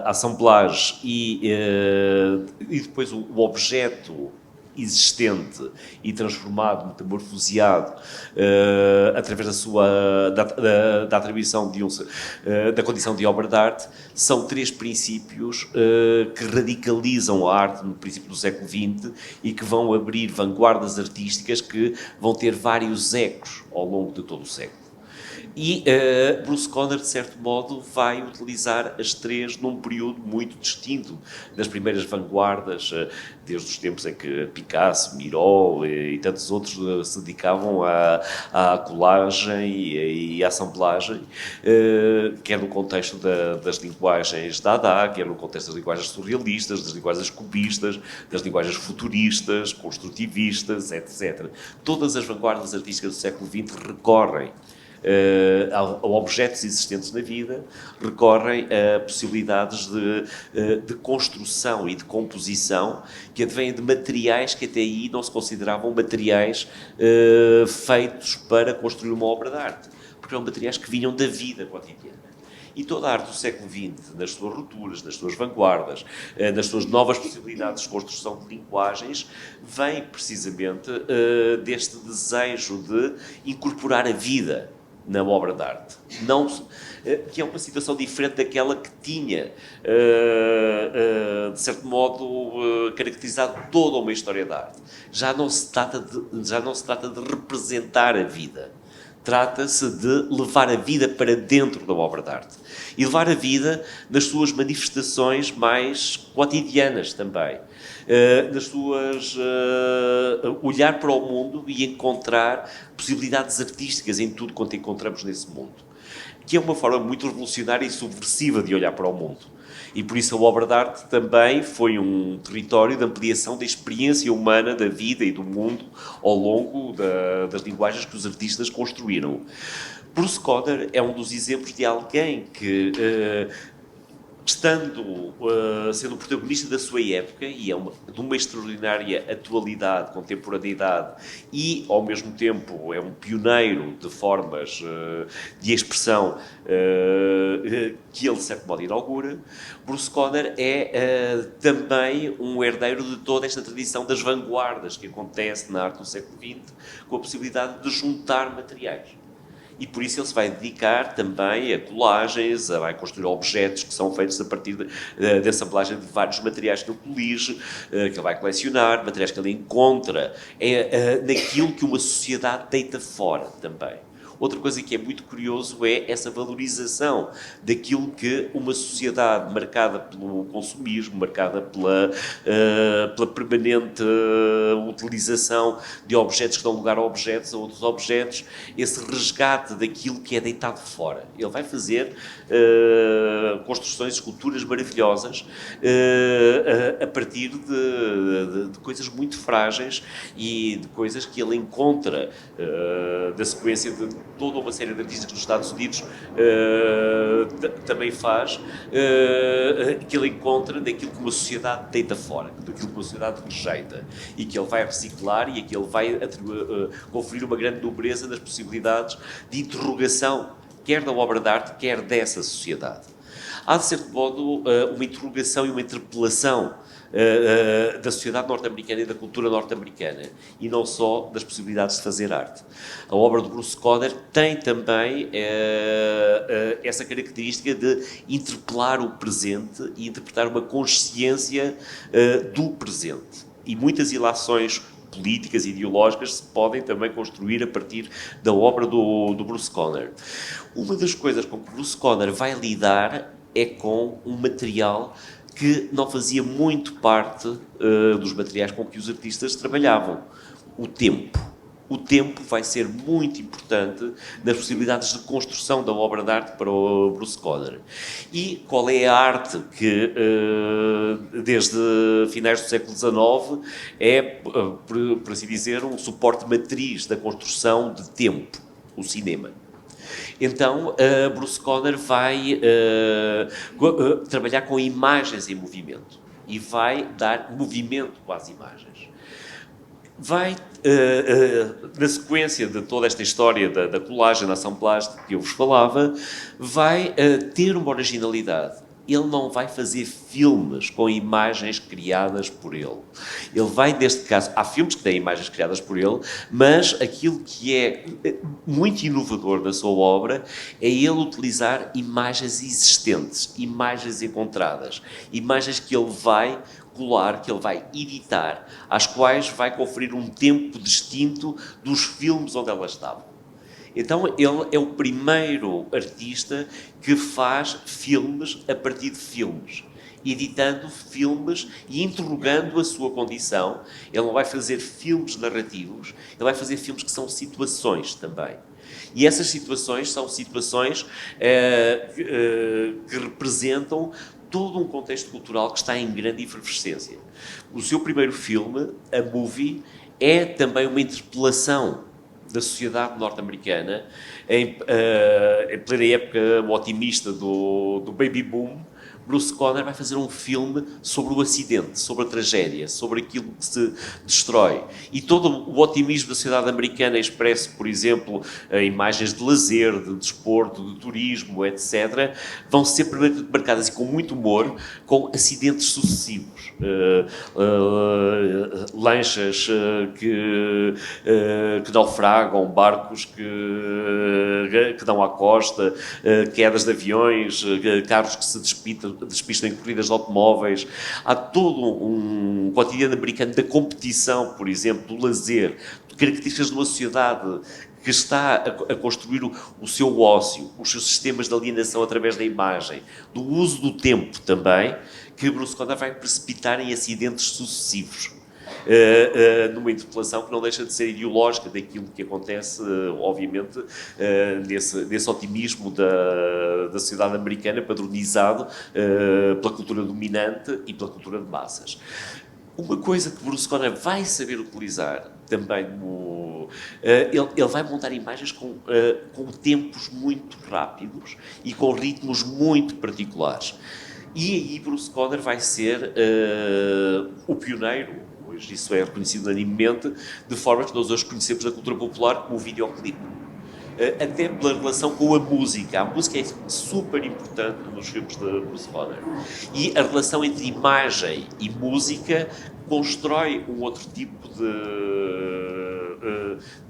a assemblagem e depois o objeto existente e transformado, metamorfoseado através da atribuição da condição de obra de arte, são três princípios que radicalizam a arte no princípio do século XX e que vão abrir vanguardas artísticas que vão ter vários ecos ao longo de todo o século. E Bruce Conner, de certo modo, vai utilizar as três num período muito distinto das primeiras vanguardas, desde os tempos em que Picasso, Miró e tantos outros se dedicavam à colagem e à assemblagem, quer no contexto das linguagens Dada, quer no contexto das linguagens surrealistas, das linguagens cubistas, das linguagens futuristas, construtivistas, etc. Todas as vanguardas artísticas do século XX recorrem a objetos existentes na vida, recorrem a possibilidades de construção e de composição que advêm de materiais que até aí não se consideravam materiais feitos para construir uma obra de arte, porque eram materiais que vinham da vida cotidiana. E toda a arte do século XX, nas suas rupturas, nas suas vanguardas, nas suas novas possibilidades de construção de linguagens, vem precisamente deste desejo de incorporar a vida na obra de arte, que é uma situação diferente daquela que tinha, de certo modo, caracterizado toda uma história da arte. Já não se trata de representar a vida, trata-se de levar a vida para dentro da obra de arte e levar a vida nas suas manifestações mais cotidianas também. Nas suas olhar para o mundo e encontrar possibilidades artísticas em tudo quanto encontramos nesse mundo, que é uma forma muito revolucionária e subversiva de olhar para o mundo. E por isso a obra de arte também foi um território de ampliação da experiência humana da vida e do mundo ao longo das linguagens que os artistas construíram. Bruce Conner é um dos exemplos de alguém que sendo o protagonista da sua época e de uma extraordinária atualidade, contemporaneidade e, ao mesmo tempo, é um pioneiro de formas de expressão que ele, de certo modo, inaugura. Bruce Conner é também um herdeiro de toda esta tradição das vanguardas que acontece na arte do século XX, com a possibilidade de juntar materiais. E por isso ele se vai dedicar também a colagens, vai construir objetos que são feitos a partir da assemblagem de vários materiais que ele colige, que ele vai colecionar, materiais que ele encontra naquilo que uma sociedade deita fora também. Outra coisa que é muito curioso é essa valorização daquilo que uma sociedade marcada pelo consumismo, marcada pela permanente utilização de objetos que dão lugar a objetos, a outros objetos, esse resgate daquilo que é deitado fora. Ele vai fazer construções, esculturas maravilhosas a partir de coisas muito frágeis e de coisas que ele encontra da sequência de toda uma série de artistas que nos Estados Unidos também faz, que ele encontra daquilo que uma sociedade deita fora, daquilo que uma sociedade rejeita, e que ele vai reciclar e a que ele vai conferir uma grande nobreza nas possibilidades de interrogação, quer da obra de arte, quer dessa sociedade. Há, de certo modo, uma interrogação e uma interpelação da sociedade norte-americana e da cultura norte-americana, e não só das possibilidades de fazer arte. A obra do Bruce Conner tem também essa característica de interpelar o presente e interpretar uma consciência do presente. E muitas ilações políticas e ideológicas se podem também construir a partir da obra do Bruce Conner. Uma das coisas com que Bruce Conner vai lidar é com um material que não fazia muito parte dos materiais com que os artistas trabalhavam: o tempo. O tempo vai ser muito importante nas possibilidades de construção da obra de arte para o Bruce Conner. E qual é a arte que, desde finais do século XIX, é, por assim dizer, um suporte matriz da construção de tempo? O cinema. Então, Bruce Conner vai trabalhar com imagens em movimento e vai dar movimento às imagens. Vai, na sequência de toda esta história da colagem, da assemblagem que eu vos falava, vai ter uma originalidade. Ele não vai fazer filmes com imagens criadas por ele. Ele vai, neste caso, há filmes que têm imagens criadas por ele, mas aquilo que é muito inovador na sua obra é ele utilizar imagens existentes, imagens encontradas, imagens que ele vai colar, que ele vai editar, às quais vai conferir um tempo distinto dos filmes onde elas estavam. Então, ele é o primeiro artista que faz filmes a partir de filmes, editando filmes e interrogando a sua condição. Ele não vai fazer filmes narrativos, ele vai fazer filmes que são situações também. E essas situações são situações que representam todo um contexto cultural que está em grande efervescência. O seu primeiro filme, A Movie, é também uma interpelação da sociedade norte-americana, em plena época otimista do baby boom. Bruce Conner vai fazer um filme sobre o acidente, sobre a tragédia, sobre aquilo que se destrói. E todo o otimismo da sociedade americana é expresso, por exemplo, em imagens de lazer, de desporto, de turismo, etc., vão ser permanentemente marcadas, e com muito humor, com acidentes sucessivos. Lanchas que naufragam, barcos que dão à costa, quedas de aviões, carros que se despistam em corridas de automóveis. Há todo um cotidiano americano da competição, por exemplo, do lazer, de características de uma sociedade que está a construir o seu ócio, os seus sistemas de alienação através da imagem, do uso do tempo também, que Bruce Conner vai precipitar em acidentes sucessivos. Numa interpelação que não deixa de ser ideológica daquilo que acontece, obviamente, nesse otimismo da sociedade americana padronizado pela cultura dominante e pela cultura de massas. Uma coisa que Bruce Conner vai saber utilizar também, ele vai montar imagens com tempos muito rápidos e com ritmos muito particulares. E aí Bruce Conner vai ser o pioneiro, hoje isso é reconhecido unanimemente, de forma que nós hoje conhecemos na cultura popular como o videoclipe. Até pela relação com a música. A música é super importante nos filmes de Bruce Conner. E a relação entre imagem e música constrói um outro tipo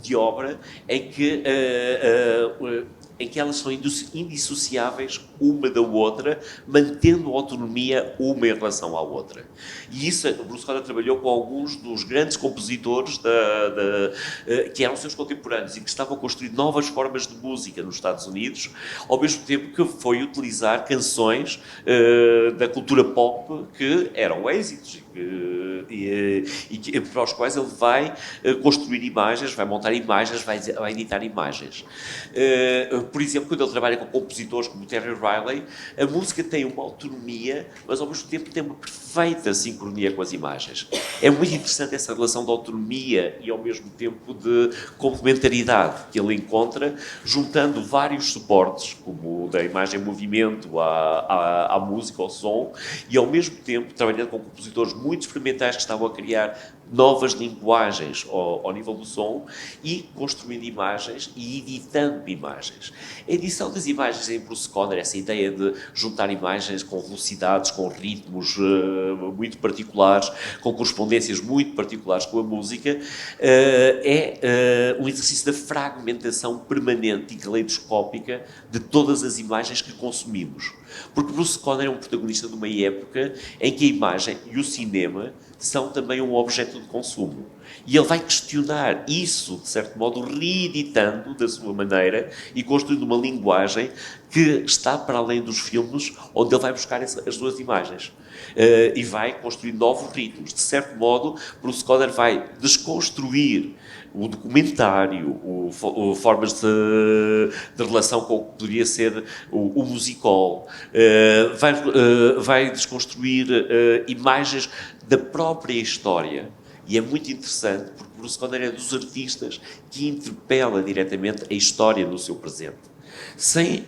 de obra em que em que elas são indissociáveis uma da outra, mantendo autonomia uma em relação à outra. E isso, o Bruce Conner trabalhou com alguns dos grandes compositores que eram seus contemporâneos e que estavam a construir novas formas de música nos Estados Unidos, ao mesmo tempo que foi utilizar canções da cultura pop que eram êxitos e para os quais ele vai construir imagens, vai montar imagens, vai editar imagens. Por exemplo, quando ele trabalha com compositores como Terry Riley, a música tem uma autonomia, mas ao mesmo tempo tem uma perfeita sincronia com as imagens. É muito interessante essa relação de autonomia e ao mesmo tempo de complementaridade que ele encontra, juntando vários suportes, como da imagem em movimento à música, ao som, e ao mesmo tempo trabalhando com compositores muito experimentais que estavam a criar novas linguagens ao nível do som e construindo imagens e editando imagens. A edição das imagens em Bruce Conner, essa ideia de juntar imagens com velocidades, com ritmos muito particulares, com correspondências muito particulares com a música, é um exercício da fragmentação permanente e caleidoscópica de todas as imagens que consumimos. Porque Bruce Conner é um protagonista de uma época em que a imagem e o cinema são também um objeto de consumo. E ele vai questionar isso, de certo modo, reeditando da sua maneira e construindo uma linguagem que está para além dos filmes, onde ele vai buscar as duas imagens. E vai construir novos ritmos. De certo modo, Bruce Conner vai desconstruir o documentário, formas de relação com o que poderia ser o musical, vai desconstruir imagens da própria história. E é muito interessante, porque Bruce Conner é dos artistas que interpela diretamente a história no seu presente. Sem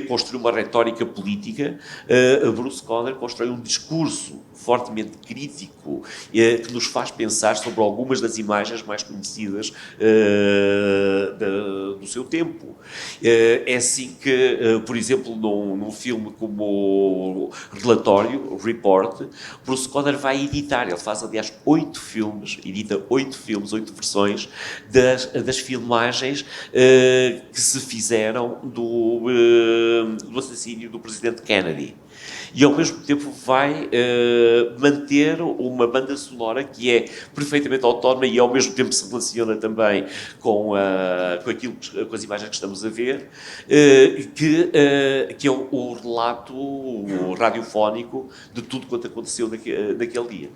construir uma retórica política, Bruce Conner constrói um discurso fortemente crítico que nos faz pensar sobre algumas das imagens mais conhecidas do seu tempo. É assim que, por exemplo, num filme como Relatório, Report, Bruce Conner vai editar, ele faz aliás 8 filmes, edita 8 filmes, 8 versões das filmagens que se fizeram do assassínio do presidente Kennedy. E ao mesmo tempo vai manter uma banda sonora que é perfeitamente autónoma e ao mesmo tempo se relaciona também com as imagens que estamos a ver, que é o relato radiofónico de tudo quanto aconteceu naquele dia.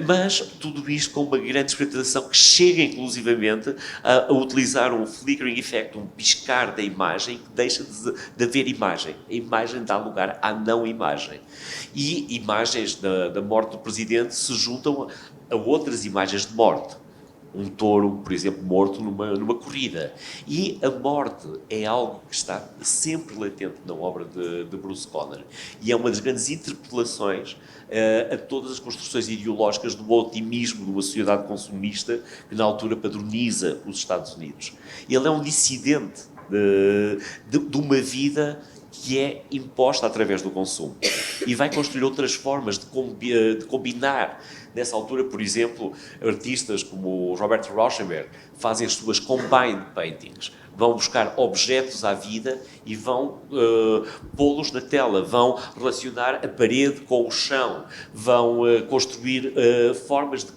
Mas tudo isto com uma grande experimentação que chega inclusivamente a utilizar um flickering effect, um piscar da imagem que deixa de haver imagem. A imagem dá lugar à não imagem. E imagens da morte do presidente se juntam a outras imagens de morte. Um touro, por exemplo, morto numa corrida. E a morte é algo que está sempre latente na obra de Bruce Conner. E é uma das grandes interpelações a todas as construções ideológicas do otimismo de uma sociedade consumista que na altura padroniza os Estados Unidos. Ele é um dissidente de uma vida que é imposta através do consumo. E vai construir outras formas de combinar. Nessa altura, por exemplo, artistas como Robert Rauschenberg fazem as suas combined paintings. Vão buscar objetos à vida e vão pô-los na tela, vão relacionar a parede com o chão, vão construir formas de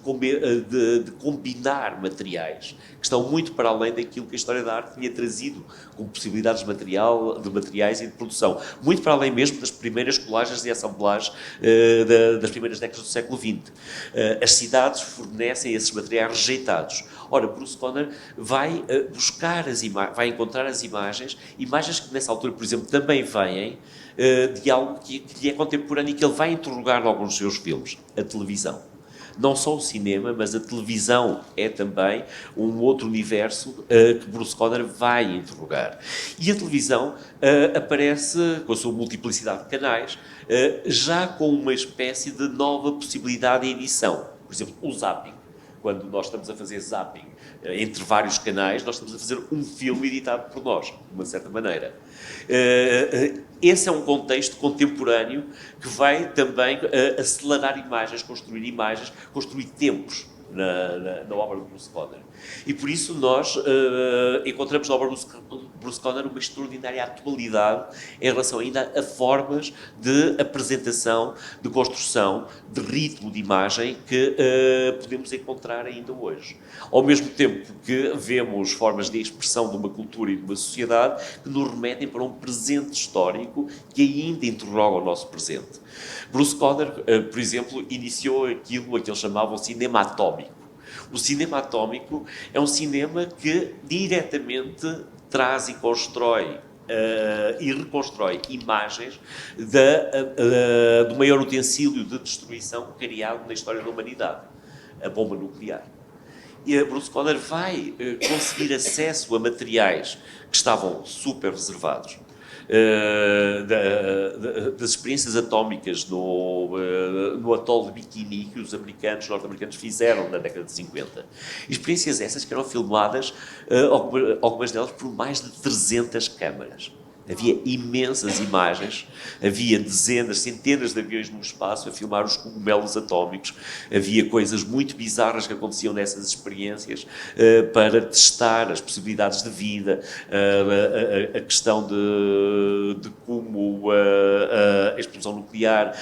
combinar materiais que estão muito para além daquilo que a história da arte tinha trazido como possibilidades de materiais e de produção. Muito para além mesmo das primeiras colagens e assemblagens das primeiras décadas do século XX. As cidades fornecem esses materiais rejeitados. Ora, Bruce Conner vai buscar vai encontrar as imagens que nessa altura, por exemplo, também vêm de algo que lhe é contemporâneo e que ele vai interrogar em alguns dos seus filmes, a televisão. Não só o cinema, mas a televisão é também um outro universo que Bruce Conner vai interrogar. E a televisão aparece, com a sua multiplicidade de canais, já com uma espécie de nova possibilidade de edição. Por exemplo, o zapping. Quando nós estamos a fazer zapping entre vários canais, nós estamos a fazer um filme editado por nós, de uma certa maneira. Esse é um contexto contemporâneo que vai também acelerar imagens, construir tempos. na obra de Bruce Conner. E por isso nós encontramos na obra de Bruce Conner uma extraordinária atualidade em relação ainda a formas de apresentação, de construção, de ritmo de imagem que podemos encontrar ainda hoje. Ao mesmo tempo que vemos formas de expressão de uma cultura e de uma sociedade que nos remetem para um presente histórico que ainda interroga o nosso presente. Bruce Conner, por exemplo, iniciou aquilo a que eles chamavam cinema atómico. O cinema atómico é um cinema que diretamente traz e constrói e reconstrói imagens do maior utensílio de destruição criado na história da humanidade, a bomba nuclear. E a Bruce Conner vai conseguir acesso a materiais que estavam super reservados. Das experiências atómicas no atol de Bikini que os norte-americanos fizeram na década de 50. Experiências essas que eram filmadas, algumas delas, por mais de 300 câmaras. Havia imensas imagens, havia dezenas, centenas de aviões no espaço a filmar os cogumelos atómicos, havia coisas muito bizarras que aconteciam nessas experiências para testar as possibilidades de vida, a questão de como a explosão nuclear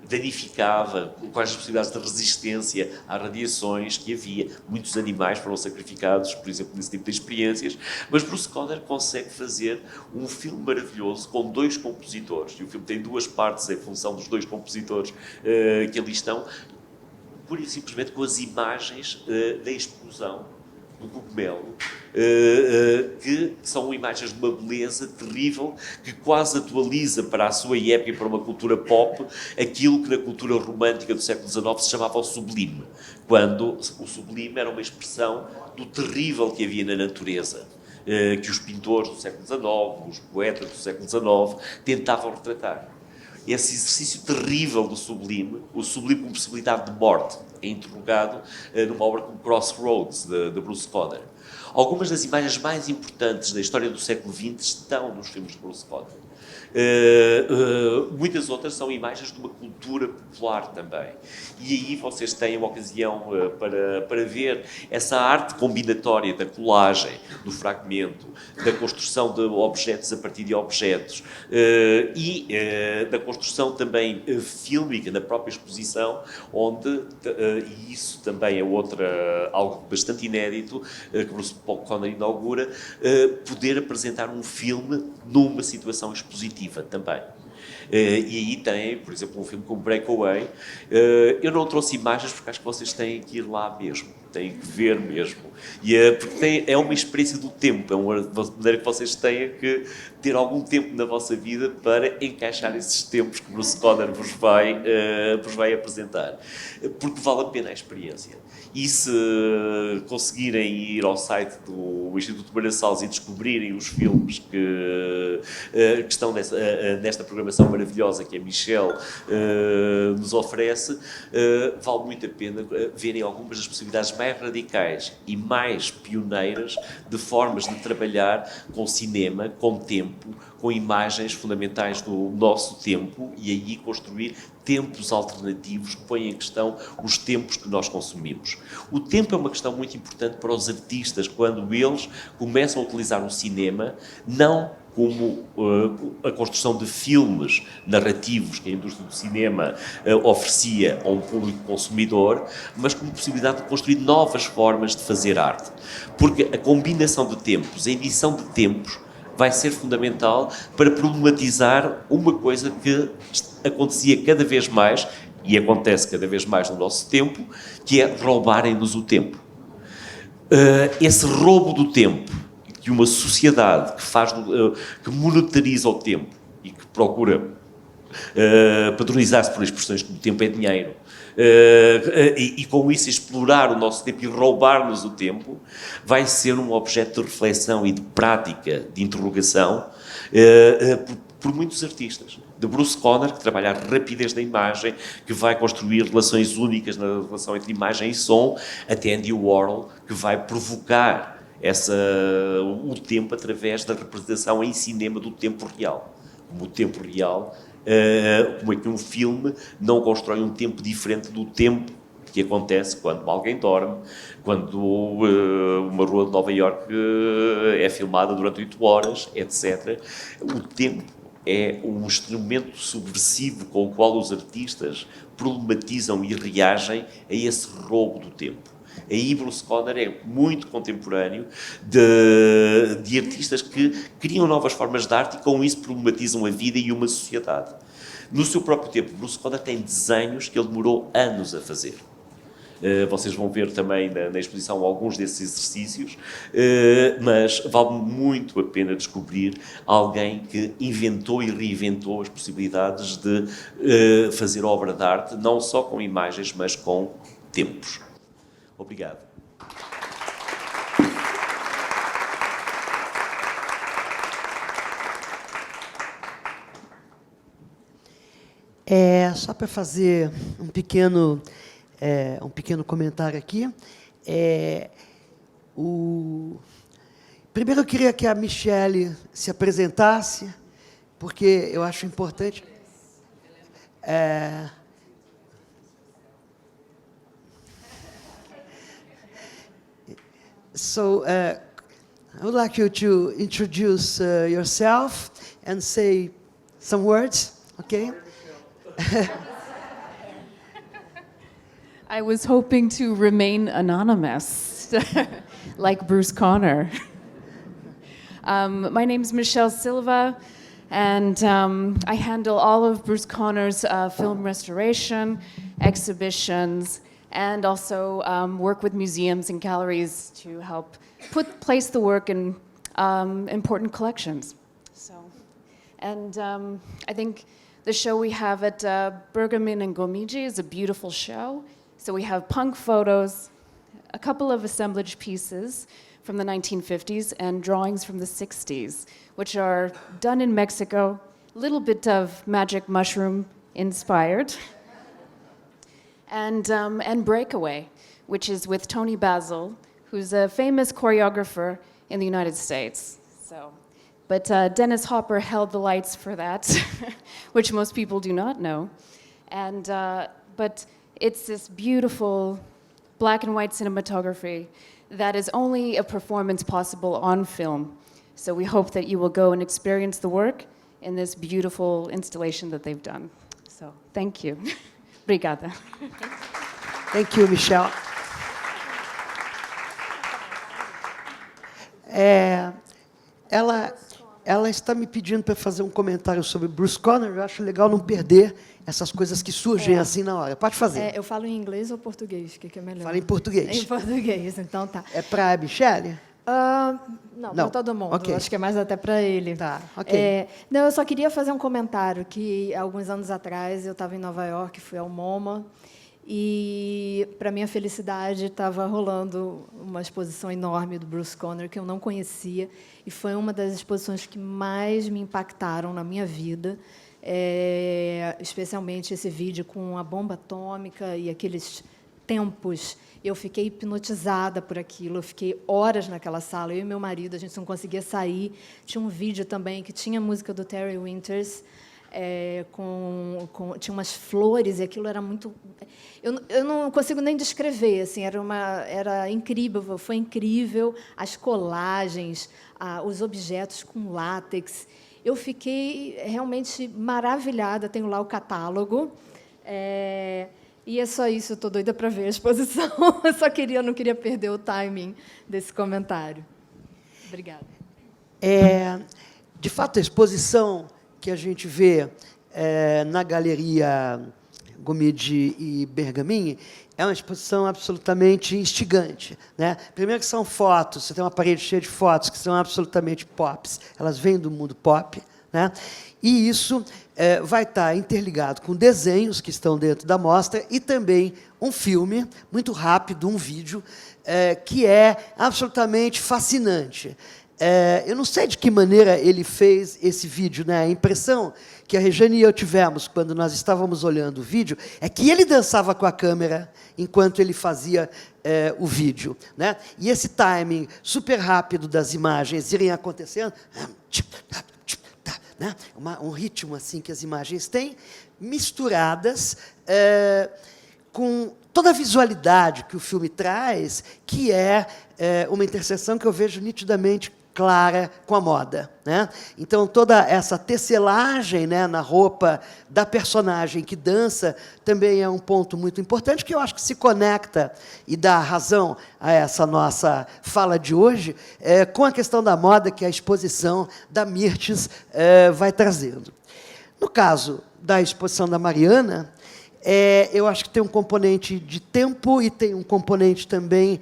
danificava, quais as possibilidades de resistência às radiações que havia. Muitos animais foram sacrificados, por exemplo, nesse tipo de experiências, mas Bruce Conner consegue fazer um filme maravilhoso com 2 compositores, e o filme tem 2 partes em função dos 2 compositores que ali estão, pura e simplesmente com as imagens da explosão do cogumelo, que são imagens de uma beleza terrível, que quase atualiza para a sua época e para uma cultura pop aquilo que na cultura romântica do século XIX se chamava o sublime, quando o sublime era uma expressão do terrível que havia na natureza, que os pintores do século XIX, os poetas do século XIX tentavam retratar. Esse exercício terrível do sublime, o sublime com possibilidade de morte, é interrogado numa obra como Crossroads, de Bruce Conner. Algumas das imagens mais importantes da história do século XX estão nos filmes de Bruce Conner. Muitas outras são imagens de uma cultura popular também. E aí vocês têm uma ocasião para ver essa arte combinatória da colagem, do fragmento, da construção de objetos a partir de objetos e da construção também fílmica da própria exposição, onde, e isso também é algo bastante inédito, que Bruce Conner inaugura, poder apresentar um filme numa situação expositiva também. E aí tem, por exemplo, um filme como Breakaway. Eu não trouxe imagens porque acho que vocês têm que ir lá mesmo, têm que ver mesmo. Porque é uma experiência do tempo, é uma maneira que vocês têm que ter algum tempo na vossa vida para encaixar esses tempos que Bruce Conner vos vai apresentar. Porque vale a pena a experiência. E se conseguirem ir ao site do Instituto Marassaus e descobrirem os filmes que estão nesta programação maravilhosa que a Michelle nos oferece, vale muito a pena verem algumas das possibilidades mais radicais e mais pioneiras de formas de trabalhar com cinema, com tempo, com imagens fundamentais do nosso tempo e aí construir tempos alternativos que põem em questão os tempos que nós consumimos. O tempo é uma questão muito importante para os artistas quando eles começam a utilizar o cinema não como a construção de filmes narrativos que a indústria do cinema oferecia a um público consumidor, mas como possibilidade de construir novas formas de fazer arte. Porque a combinação de tempos, a edição de tempos, vai ser fundamental para problematizar uma coisa que acontecia cada vez mais, e acontece cada vez mais no nosso tempo, que é roubarem-nos o tempo. Esse roubo do tempo, que uma sociedade que monetariza o tempo e que procura padronizar-se por expressões como tempo é dinheiro, e com isso explorar o nosso tempo e roubar-nos o tempo, vai ser um objeto de reflexão e de prática, de interrogação, por muitos artistas. De Bruce Conner, que trabalha a rapidez da imagem, que vai construir relações únicas na relação entre imagem e som, até Andy Warhol, que vai provocar o tempo através da representação em cinema do tempo real. como o tempo real, como é que um filme não constrói um tempo diferente do tempo que acontece quando alguém dorme, quando uma rua de Nova Iorque é filmada durante 8 horas, etc. O tempo é um instrumento subversivo com o qual os artistas problematizam e reagem a esse roubo do tempo. Aí Bruce Conner é muito contemporâneo de artistas que criam novas formas de arte e com isso problematizam a vida e uma sociedade. No seu próprio tempo, Bruce Conner tem desenhos que ele demorou anos a fazer. Vocês vão ver também na exposição alguns desses exercícios, mas vale muito a pena descobrir alguém que inventou e reinventou as possibilidades de fazer obra de arte, não só com imagens, mas com tempos. Obrigado. Só para fazer um pequeno comentário aqui. Primeiro, eu queria que a Michele se apresentasse, porque eu acho importante. So, I would like you to introduce yourself and say some words, okay? I was hoping to remain anonymous, like Bruce Conner. My name's Michelle Silva, and I handle all of Bruce Conner's film restoration, exhibitions, and also work with museums and galleries to help place the work in important collections. I think the show we have at Bergamin and Gomiji is a beautiful show. So we have punk photos, a couple of assemblage pieces from the 1950s, and drawings from the 60s, which are done in Mexico, a little bit of Magic Mushroom inspired. And Breakaway, which is with Tony Basil, who's a famous choreographer in the United States. But Dennis Hopper held the lights for that, which most people do not know. But it's this beautiful black and white cinematography that is only a performance possible on film. So we hope that you will go and experience the work in this beautiful installation that they've done. So thank you. Obrigada. Thank you, Michelle. Ela está me pedindo para fazer um comentário sobre Bruce Conner. Eu acho legal não perder essas coisas que surgem assim na hora. Pode fazer. Eu falo em inglês ou português? O que é melhor? Fala em português. Em português, então tá. É para a Michele? Não, para todo mundo. Okay. Acho que é mais até para ele. Tá, ok. Não, eu só queria fazer um comentário que, alguns anos atrás, eu estava em Nova York, fui ao MoMA, e, para minha felicidade, estava rolando uma exposição enorme do Bruce Conner, que eu não conhecia, e foi uma das exposições que mais me impactaram na minha vida, especialmente esse vídeo com a bomba atômica e aqueles tempos. Eu fiquei hipnotizada por aquilo, eu fiquei horas naquela sala, eu e meu marido, a gente não conseguia sair. Tinha um vídeo também que tinha a música do Terry Winters, tinha umas flores, e aquilo era muito... Eu não consigo nem descrever, assim, era incrível, foi incrível, as colagens, os objetos com látex. Eu fiquei realmente maravilhada, tenho lá o catálogo, e é só isso, eu estou doida para ver a exposição, eu não queria perder o timing desse comentário. Obrigada. De fato, a exposição que a gente vê na Galeria Gomidi e Bergamin é uma exposição absolutamente instigante, né? Primeiro que são fotos, você tem uma parede cheia de fotos que são absolutamente pops, elas vêm do mundo pop, né? E isso vai estar interligado com desenhos que estão dentro da mostra e também um filme muito rápido, um vídeo, que é absolutamente fascinante. Eu não sei de que maneira ele fez esse vídeo, né? A impressão que a Regiane e eu tivemos quando nós estávamos olhando o vídeo é que ele dançava com a câmera enquanto ele fazia o vídeo, né? E esse timing super rápido das imagens irem acontecendo, né? Um ritmo assim que as imagens têm, misturadas com toda a visualidade que o filme traz, que é uma interseção que eu vejo nitidamente clara com a moda, né? Então, toda essa tecelagem, né, na roupa da personagem que dança também é um ponto muito importante, que eu acho que se conecta e dá razão a essa nossa fala de hoje, com a questão da moda que a exposição da Mirtes vai trazendo. No caso da exposição da Mariana, eu acho que tem um componente de tempo e tem um componente também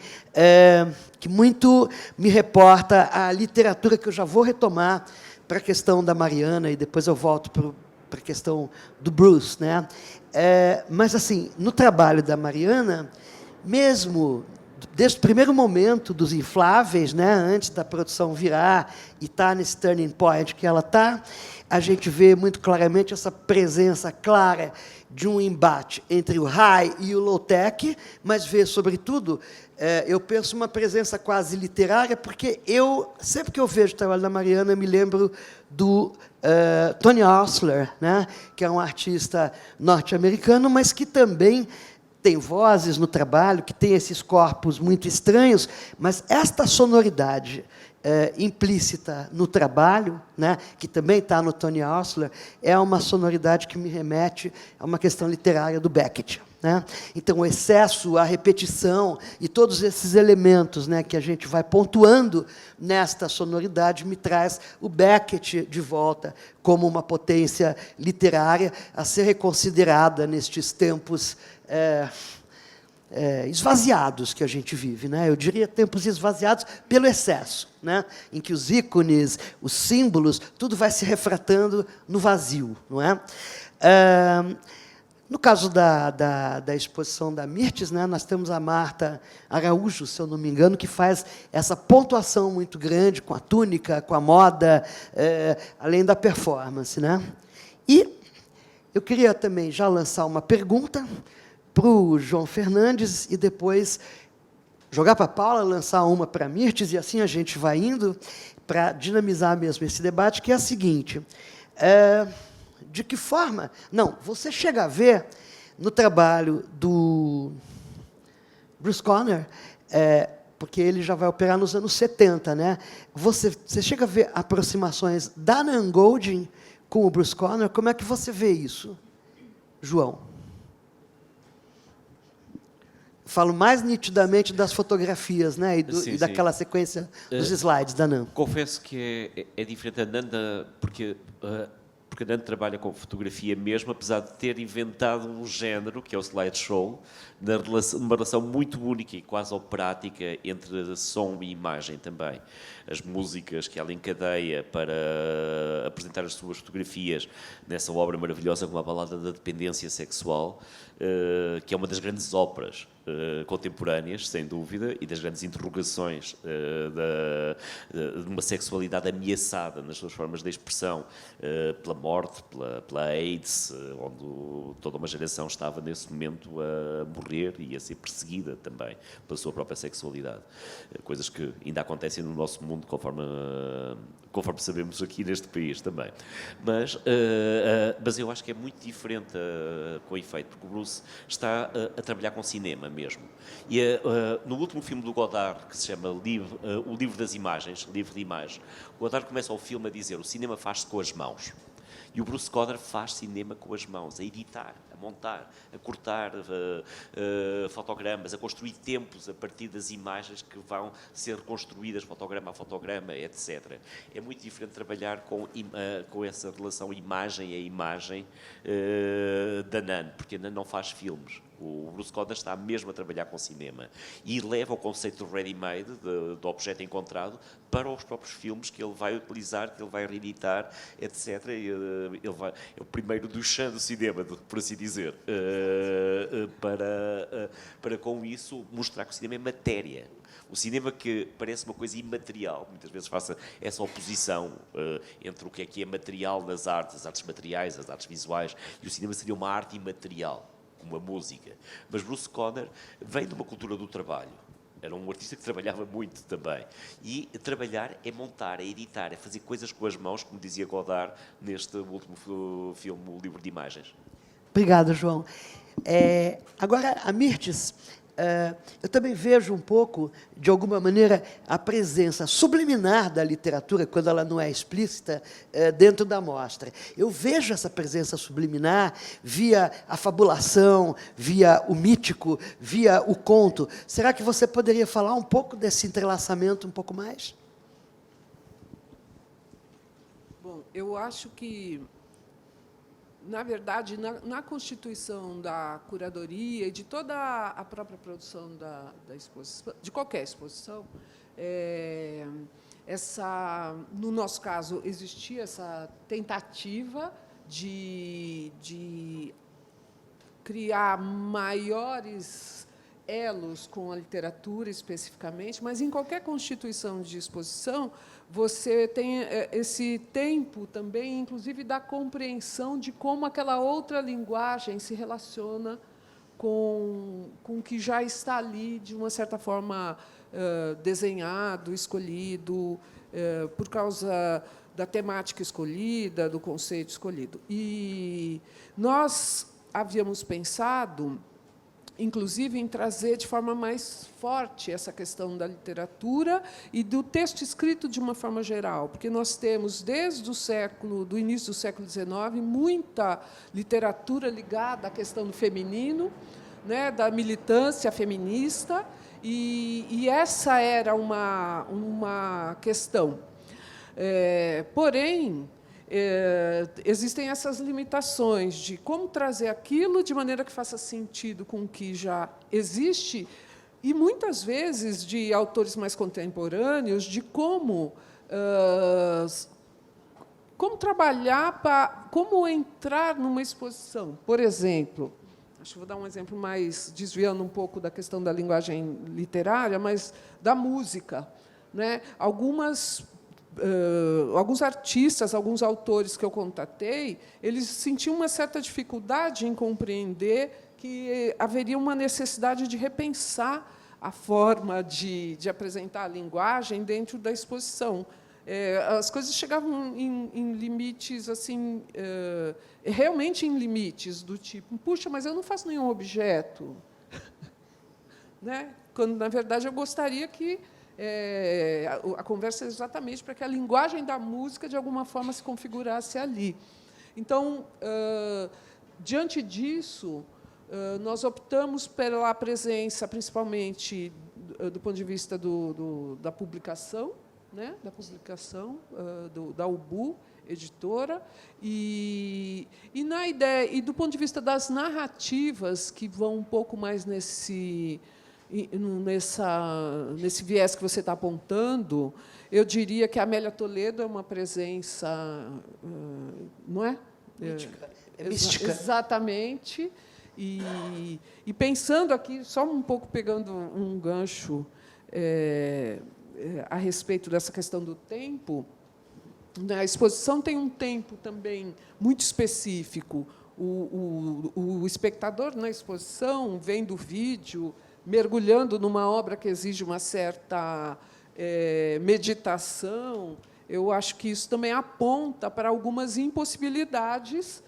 que muito me reporta à literatura, que eu já vou retomar para a questão da Mariana, e depois eu volto para a questão do Bruce, né? Mas, assim, no trabalho da Mariana, mesmo desde o primeiro momento dos infláveis, né, antes da produção virar e estar nesse turning point que ela está, a gente vê muito claramente essa presença clara de um embate entre o high e o low-tech, mas vê, sobretudo, eu penso uma presença quase literária, porque sempre que eu vejo o trabalho da Mariana, eu me lembro do Tony Osler, né, que é um artista norte-americano, mas que também tem vozes no trabalho, que tem esses corpos muito estranhos, mas esta sonoridade implícita no trabalho, né, que também está no Tony Osler, é uma sonoridade que me remete a uma questão literária do Beckett, né? Então, o excesso, a repetição e todos esses elementos, né, que a gente vai pontuando nesta sonoridade me traz o Beckett de volta como uma potência literária a ser reconsiderada nestes tempos esvaziados que a gente vive, né? Eu diria tempos esvaziados pelo excesso, né? Em que os ícones, os símbolos, tudo vai se refratando no vazio, não é? No caso da exposição da Mirtes, né, nós temos a Marta Araújo, se eu não me engano, que faz essa pontuação muito grande com a túnica, com a moda, além da performance, né? E eu queria também já lançar uma pergunta para o João Fernandes e depois jogar para a Paula, lançar uma para a Mirtes, e assim a gente vai indo para dinamizar mesmo esse debate, que é a seguinte: de que forma... Não, você chega a ver no trabalho do Bruce Conner, porque ele já vai operar nos anos 70, né? Você chega a ver aproximações da Nan Goldin com o Bruce Conner? Como é que você vê isso, João? Falo mais nitidamente das fotografias, né, e daquela sequência dos slides da Nan. Confesso que é diferente a Nan, porque a Nan trabalha com fotografia mesmo, apesar de ter inventado um género, que é o slideshow, numa relação muito única e quase operática entre som e imagem também. As músicas que ela encadeia para apresentar as suas fotografias nessa obra maravilhosa como a Balada da Dependência Sexual, que é uma das grandes óperas contemporâneas, sem dúvida, e das grandes interrogações de uma sexualidade ameaçada nas suas formas de expressão pela morte, pela AIDS, onde toda uma geração estava nesse momento a morrer e a ser perseguida também pela sua própria sexualidade. Coisas que ainda acontecem no nosso mundo, conforme sabemos aqui neste país também. Mas eu acho que é muito diferente com efeito, porque o Bruce está a trabalhar com cinema mesmo. E no último filme do Godard, que se chama O Livro das Imagens, Livro de Imagens, o Godard começa o filme a dizer: o cinema faz-se com as mãos. E o Bruce Conner faz cinema com as mãos, a editar, a montar, a cortar fotogramas, a construir tempos a partir das imagens que vão ser reconstruídas fotograma a fotograma, etc. É muito diferente trabalhar com essa relação imagem a imagem da Nan, porque a Nan não faz filmes. O Bruce Conner está mesmo a trabalhar com cinema e leva o conceito do ready-made, do objeto encontrado, para os próprios filmes que ele vai utilizar, que ele vai reeditar, etc. É o primeiro do chão do cinema, por assim dizer, para com isso mostrar que o cinema é matéria. O cinema, que parece uma coisa imaterial, muitas vezes faça essa oposição entre o que é material nas artes, as artes materiais, as artes visuais, e o cinema seria uma arte imaterial, como a música. Mas Bruce Conner vem de uma cultura do trabalho, Era um artista que trabalhava muito também. E trabalhar é montar, é editar, é fazer coisas com as mãos, como dizia Godard neste último filme, o livro de imagens. Obrigado, João. Agora, a Mirtes, eu também vejo um pouco, de alguma maneira, a presença subliminar da literatura, quando ela não é explícita, dentro da mostra. Eu vejo essa presença subliminar via a fabulação, via o mítico, via o conto. Será que você poderia falar um pouco desse entrelaçamento um pouco mais? Bom, eu acho que, na verdade, na constituição da curadoria e de toda a própria produção da exposição, de qualquer exposição, no nosso caso, existia essa tentativa de criar maiores elos com a literatura, especificamente, mas, em qualquer constituição de exposição, você tem esse tempo também, inclusive, da compreensão de como aquela outra linguagem se relaciona com o que já está ali, de uma certa forma, desenhado, escolhido, por causa da temática escolhida, do conceito escolhido. E nós havíamos pensado, inclusive, em trazer de forma mais forte essa questão da literatura e do texto escrito de uma forma geral, porque nós temos, desde do início do século XIX, muita literatura ligada à questão do feminino, né, da militância feminista, e essa era uma questão. Porém, existem essas limitações de como trazer aquilo de maneira que faça sentido com o que já existe, e, muitas vezes, de autores mais contemporâneos, de como trabalhar, como entrar numa exposição. Por exemplo, acho que vou dar um exemplo mais desviando um pouco da questão da linguagem literária, mas da música, né? Alguns artistas, alguns autores que eu contatei, eles sentiam uma certa dificuldade em compreender que haveria uma necessidade de repensar a forma de apresentar a linguagem dentro da exposição. As coisas chegavam em limites, assim, realmente em limites, do tipo, puxa, mas eu não faço nenhum objeto. Né? Quando, na verdade, eu gostaria que a conversa é exatamente para que a linguagem da música, de alguma forma, se configurasse ali. Então, diante disso, nós optamos pela presença, principalmente do ponto de vista da publicação, né, da UBU, editora, e na ideia, e do ponto de vista das narrativas, que vão um pouco mais nesse viés que você está apontando, eu diria que a Amélia Toledo é uma presença, não é? Mística. Mística. Exatamente. E pensando aqui, só um pouco pegando um gancho a respeito dessa questão do tempo, a exposição tem um tempo também muito específico. O espectador, na exposição, vendo o vídeo, mergulhando numa obra que exige uma certa meditação, eu acho que isso também aponta para algumas impossibilidades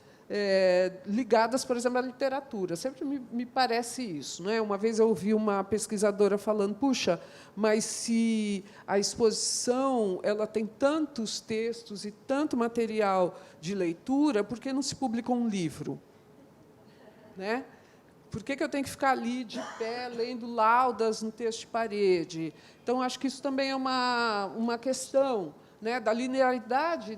ligadas, por exemplo, à literatura. Sempre me parece isso. Não é? Uma vez eu ouvi uma pesquisadora falando, puxa, mas se a exposição ela tem tantos textos e tanto material de leitura, por que não se publica um livro? Né? Por que eu tenho que ficar ali, de pé, lendo laudas no texto de parede? Então, acho que isso também é uma questão, né, da linearidade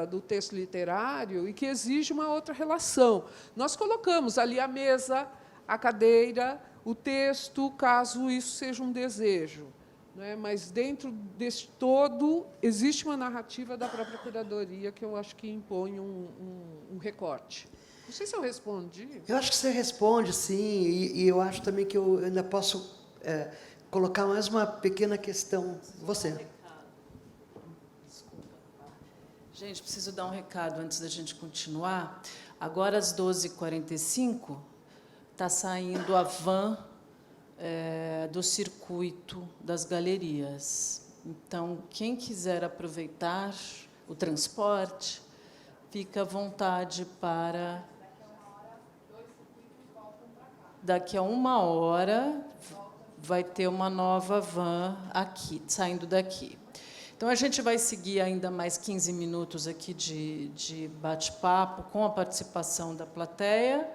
do texto literário e que exige uma outra relação. Nós colocamos ali a mesa, a cadeira, o texto, caso isso seja um desejo. Né? Mas, dentro desse todo, existe uma narrativa da própria curadoria que eu acho que impõe um recorte. Não sei se eu respondi. Eu acho que você responde, sim, e eu acho também que eu ainda posso colocar mais uma pequena questão. Você. Gente, preciso dar um recado antes da gente continuar. Agora, às 12h45, está saindo a van do circuito das galerias. Então, quem quiser aproveitar o transporte, fica à vontade para... Daqui a 1 hora vai ter uma nova van aqui, saindo daqui. Então, a gente vai seguir ainda mais 15 minutos aqui de bate-papo com a participação da plateia.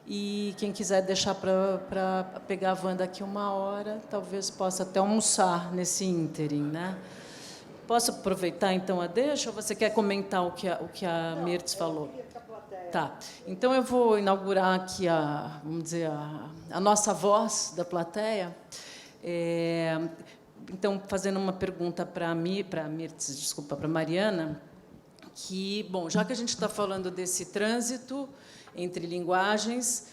E quem quiser deixar para pegar a van daqui a 1 hora, talvez possa até almoçar nesse ínterim, né? Posso aproveitar, então, a deixa? Ou você quer comentar o que a Mirtz falou? Tá. Então, eu vou inaugurar aqui vamos dizer, a nossa voz da plateia. Então, fazendo uma pergunta para Mirtz, desculpa, para Mariana, que, bom, já que a gente está falando desse trânsito entre linguagens,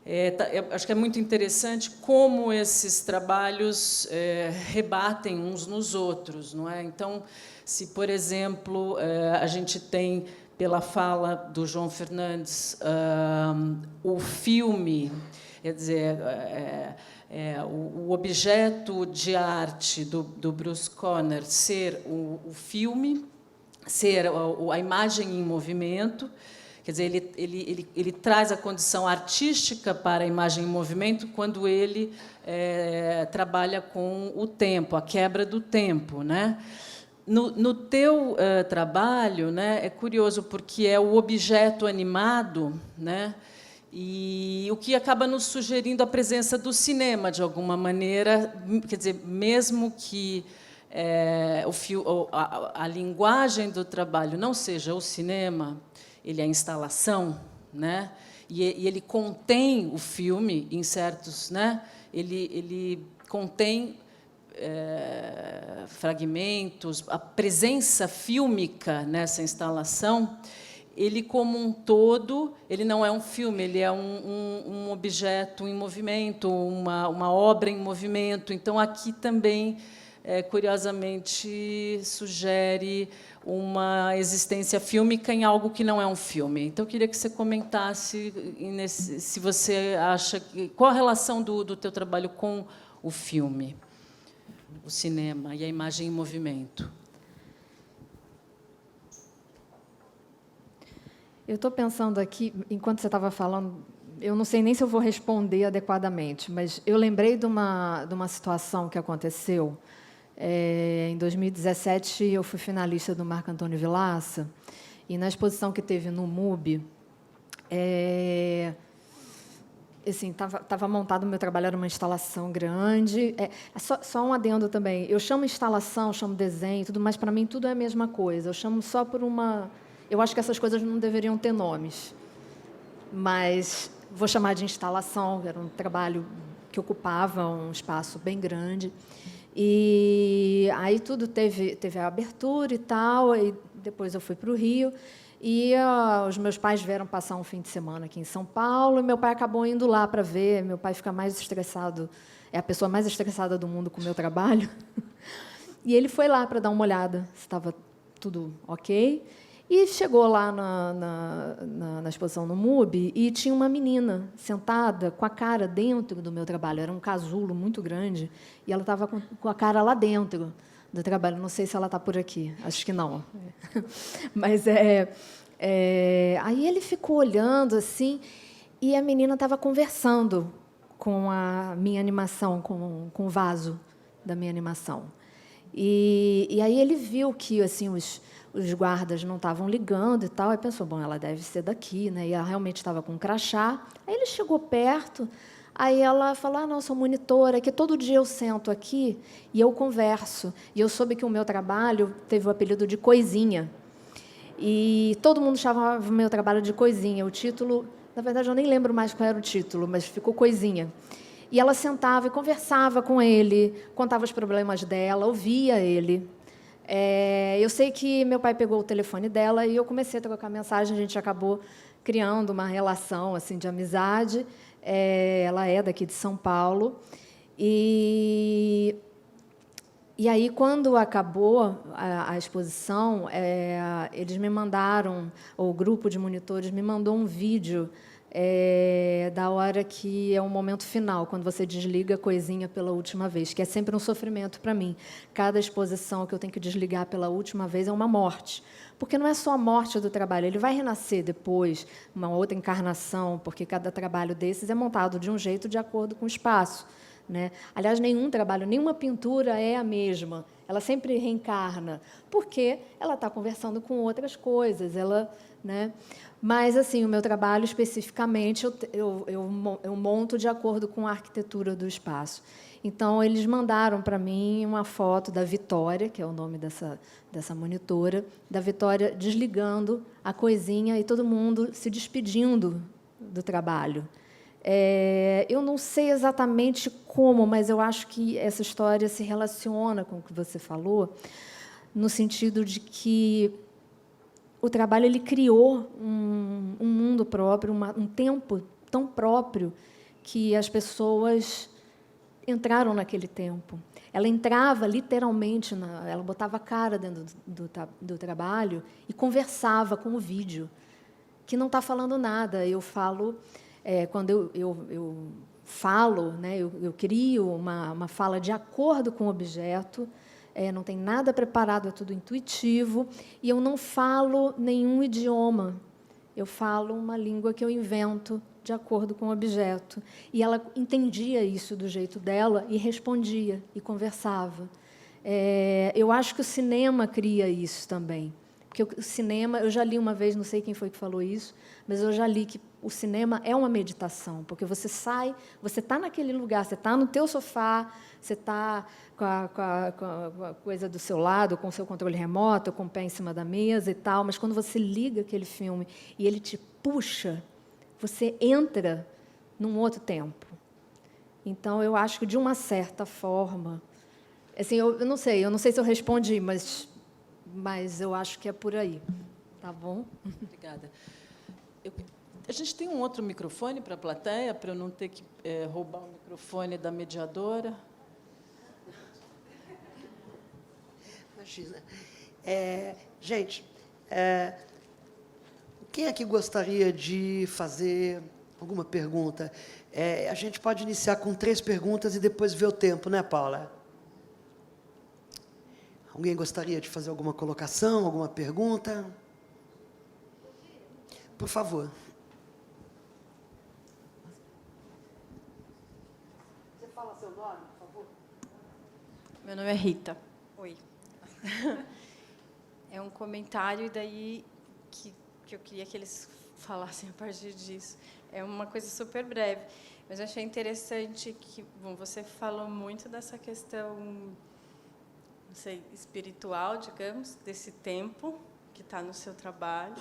eu acho que é muito interessante como esses trabalhos rebatem uns nos outros, não é? Então, se, por exemplo, a gente tem, pela fala do João Fernandes, o filme, quer dizer, o objeto de arte do Bruce Conner ser o filme, ser a imagem em movimento. Quer dizer, ele traz a condição artística para a imagem em movimento quando ele trabalha com o tempo, a quebra do tempo, né? No teu trabalho, né, é curioso porque é o objeto animado, né, e o que acaba nos sugerindo a presença do cinema, de alguma maneira, quer dizer, mesmo que a linguagem do trabalho não seja o cinema, ele é a instalação, né? E ele contém o filme em certos, né? Ele contém fragmentos, a presença fílmica nessa instalação. Ele, como um todo, ele não é um filme, ele é um objeto em movimento, uma obra em movimento. Então, aqui também, curiosamente, sugere uma existência fílmica em algo que não é um filme. Então, eu queria que você comentasse se você acha... Qual a relação do teu trabalho com o filme, o cinema e a imagem em movimento? Eu estou pensando aqui, enquanto você estava falando, eu não sei nem se eu vou responder adequadamente, mas eu lembrei de uma situação que aconteceu. Em 2017, eu fui finalista do Marco Antônio Vilaça, e na exposição que teve no MUBI, assim, estava montado o meu trabalho, era uma instalação grande. Só um adendo também. Eu chamo instalação, chamo desenho, tudo, mas para mim tudo é a mesma coisa. Eu chamo só por uma... Eu acho que essas coisas não deveriam ter nomes, mas vou chamar de instalação. Era um trabalho que ocupava um espaço bem grande. E aí tudo teve a abertura e tal, e depois eu fui para o Rio, e os meus pais vieram passar um fim de semana aqui em São Paulo, e meu pai acabou indo lá para ver. Meu pai fica mais estressado, é a pessoa mais estressada do mundo com o meu trabalho, e ele foi lá para dar uma olhada se estava tudo ok. E chegou lá na exposição no MUBI e tinha uma menina sentada com a cara dentro do meu trabalho. Era um casulo muito grande e ela estava com a cara lá dentro do trabalho. Não sei se ela está por aqui, acho que não. Mas aí ele ficou olhando assim e a menina estava conversando com a minha animação, com o vaso da minha animação. E aí ele viu que assim os guardas não estavam ligando e tal, aí pensou, bom, ela deve ser daqui, né? E ela realmente estava com um crachá. Aí ele chegou perto, aí ela falou, não, sou monitora, que todo dia eu sento aqui e eu converso. E eu soube que o meu trabalho teve o apelido de Coisinha. E todo mundo chamava o meu trabalho de Coisinha. O título, na verdade, eu nem lembro mais qual era o título, mas ficou Coisinha. E ela sentava e conversava com ele, contava os problemas dela, ouvia ele. Eu sei que meu pai pegou o telefone dela e eu comecei a trocar mensagem. A gente acabou criando uma relação assim de amizade. Ela é daqui de São Paulo. E aí, quando acabou a exposição, eles me mandaram, o grupo de monitores me mandou um vídeo da hora que é um momento final, quando você desliga a coisinha pela última vez, que é sempre um sofrimento para mim. Cada exposição que eu tenho que desligar pela última vez é uma morte. Porque não é só a morte do trabalho, ele vai renascer depois, uma outra encarnação, porque cada trabalho desses é montado de um jeito de acordo com o espaço, né? Aliás, nenhum trabalho, nenhuma pintura é a mesma. Ela sempre reencarna, porque ela está conversando com outras coisas. Né? Mas, assim, o meu trabalho, especificamente, eu monto de acordo com a arquitetura do espaço. Então, eles mandaram para mim uma foto da Vitória, que é o nome dessa monitora, da Vitória desligando a coisinha e todo mundo se despedindo do trabalho. Eu não sei exatamente como, mas eu acho que essa história se relaciona com o que você falou, no sentido de que o trabalho ele criou um mundo próprio, um tempo tão próprio que as pessoas entraram naquele tempo. Ela entrava literalmente, ela botava a cara dentro do trabalho e conversava com o vídeo, que não está falando nada. Eu falo... quando eu falo, né, eu crio uma fala de acordo com o objeto, não tem nada preparado, é tudo intuitivo, e eu não falo nenhum idioma. Eu falo uma língua que eu invento de acordo com o objeto. E ela entendia isso do jeito dela e respondia, e conversava. Eu acho que o cinema cria isso também. Porque o cinema, eu já li uma vez, não sei quem foi que falou isso, mas eu já li que o cinema é uma meditação, porque você sai, você está naquele lugar, você está no teu sofá, você está com a coisa do seu lado, com o seu controle remoto, com o pé em cima da mesa e tal, mas quando você liga aquele filme e ele te puxa, você entra num outro tempo. Então, eu acho que, de uma certa forma... Assim, eu não sei se eu respondi, mas eu acho que é por aí. Tá bom? Obrigada. A gente tem um outro microfone para a plateia, para eu não ter que roubar o microfone da mediadora? Imagina. Gente, quem aqui gostaria de fazer alguma pergunta? A gente pode iniciar com 3 perguntas e depois ver o tempo, né, Paula? Alguém gostaria de fazer alguma colocação, alguma pergunta? Por favor. Você fala seu nome, por favor? Meu nome é Rita. Oi. É um comentário, e daí que eu queria que eles falassem a partir disso. É uma coisa super breve, mas eu achei interessante que, bom, você falou muito dessa questão, não sei, espiritual, digamos, desse tempo que está no seu trabalho.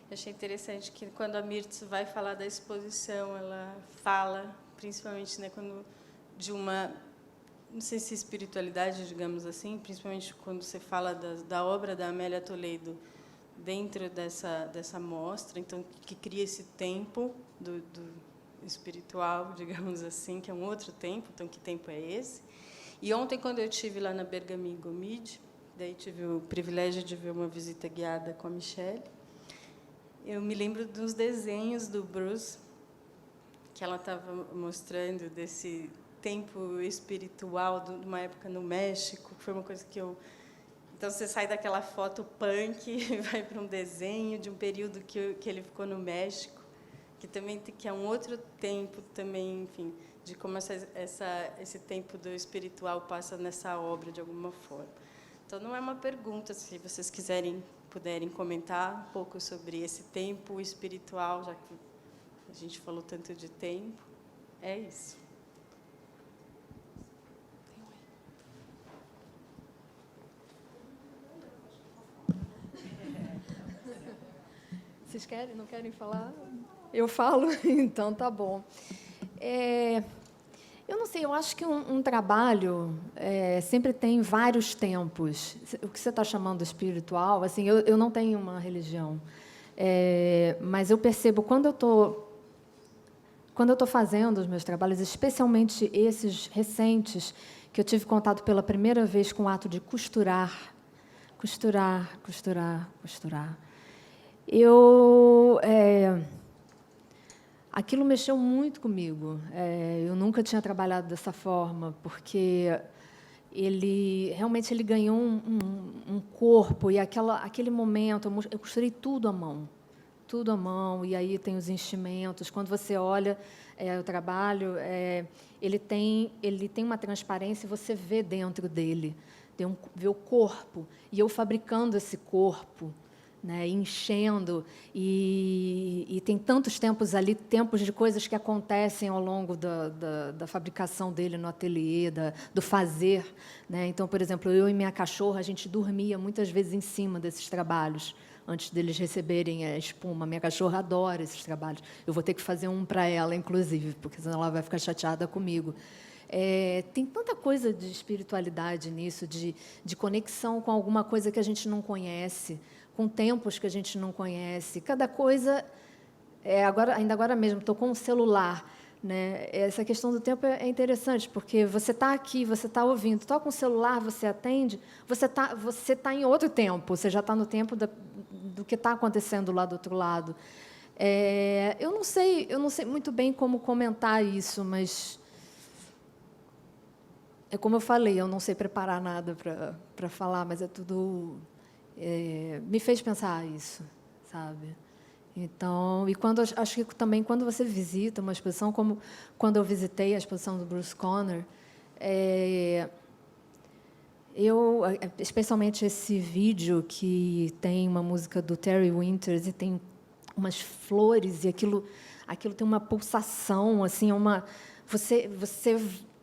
Eu achei interessante que, quando a Mirtz vai falar da exposição, ela fala, principalmente, né, quando de uma, não sei se espiritualidade, digamos assim, principalmente quando você fala da obra da Amélia Toledo dentro dessa mostra, então, que cria esse tempo do espiritual, digamos assim, que é um outro tempo. Então, que tempo é esse? E ontem, quando eu estive lá na Bergamin Gomide, daí tive o privilégio de ver uma visita guiada com a Michelle, eu me lembro dos desenhos do Bruce, que ela estava mostrando, desse tempo espiritual de uma época no México, que foi uma coisa que eu... Então, você sai daquela foto punk e vai para um desenho de um período que ele ficou no México, que é um outro tempo também, enfim, de como esse tempo do espiritual passa nessa obra, de alguma forma. Então, não é uma pergunta, se vocês puderem comentar um pouco sobre esse tempo espiritual, já que a gente falou tanto de tempo. É isso. Vocês querem? Não querem falar? Eu falo? Então, tá bom. Eu não sei, eu acho que um trabalho sempre tem vários tempos. O que você está chamando de espiritual, assim, eu não tenho uma religião, mas eu percebo, quando eu estou fazendo os meus trabalhos, especialmente esses recentes, que eu tive contato pela primeira vez com o ato de costurar, aquilo mexeu muito comigo. Eu nunca tinha trabalhado dessa forma, porque ele ganhou um corpo, e aquele momento, eu costurei tudo à mão, e aí tem os enchimentos. Quando você olha o trabalho, ele tem uma transparência, e você vê dentro dele, vê o corpo, e eu fabricando esse corpo, né, enchendo, e tem tantos tempos ali, tempos de coisas que acontecem ao longo da fabricação dele no ateliê, do fazer, né? Então, por exemplo, eu e minha cachorra, a gente dormia muitas vezes em cima desses trabalhos, antes deles receberem a espuma. Minha cachorra adora esses trabalhos. Eu vou ter que fazer um para ela, inclusive, porque senão ela vai ficar chateada comigo. Tem tanta coisa de espiritualidade nisso, de conexão com alguma coisa que a gente não conhece, com tempos que a gente não conhece. Cada coisa... ainda agora mesmo, estou com um celular, né? Essa questão do tempo é interessante, porque você está aqui, você está ouvindo, toca um celular, você atende, você tá em outro tempo, você já está no tempo do que está acontecendo lá do outro lado. Eu não sei muito bem como comentar isso, mas... É como eu falei, eu não sei preparar nada para falar, mas é tudo... me fez pensar isso, sabe? Então, acho que também quando você visita uma exposição, como quando eu visitei a exposição do Bruce Conner, especialmente esse vídeo que tem uma música do Terry Winters e tem umas flores, e aquilo tem uma pulsação, assim, você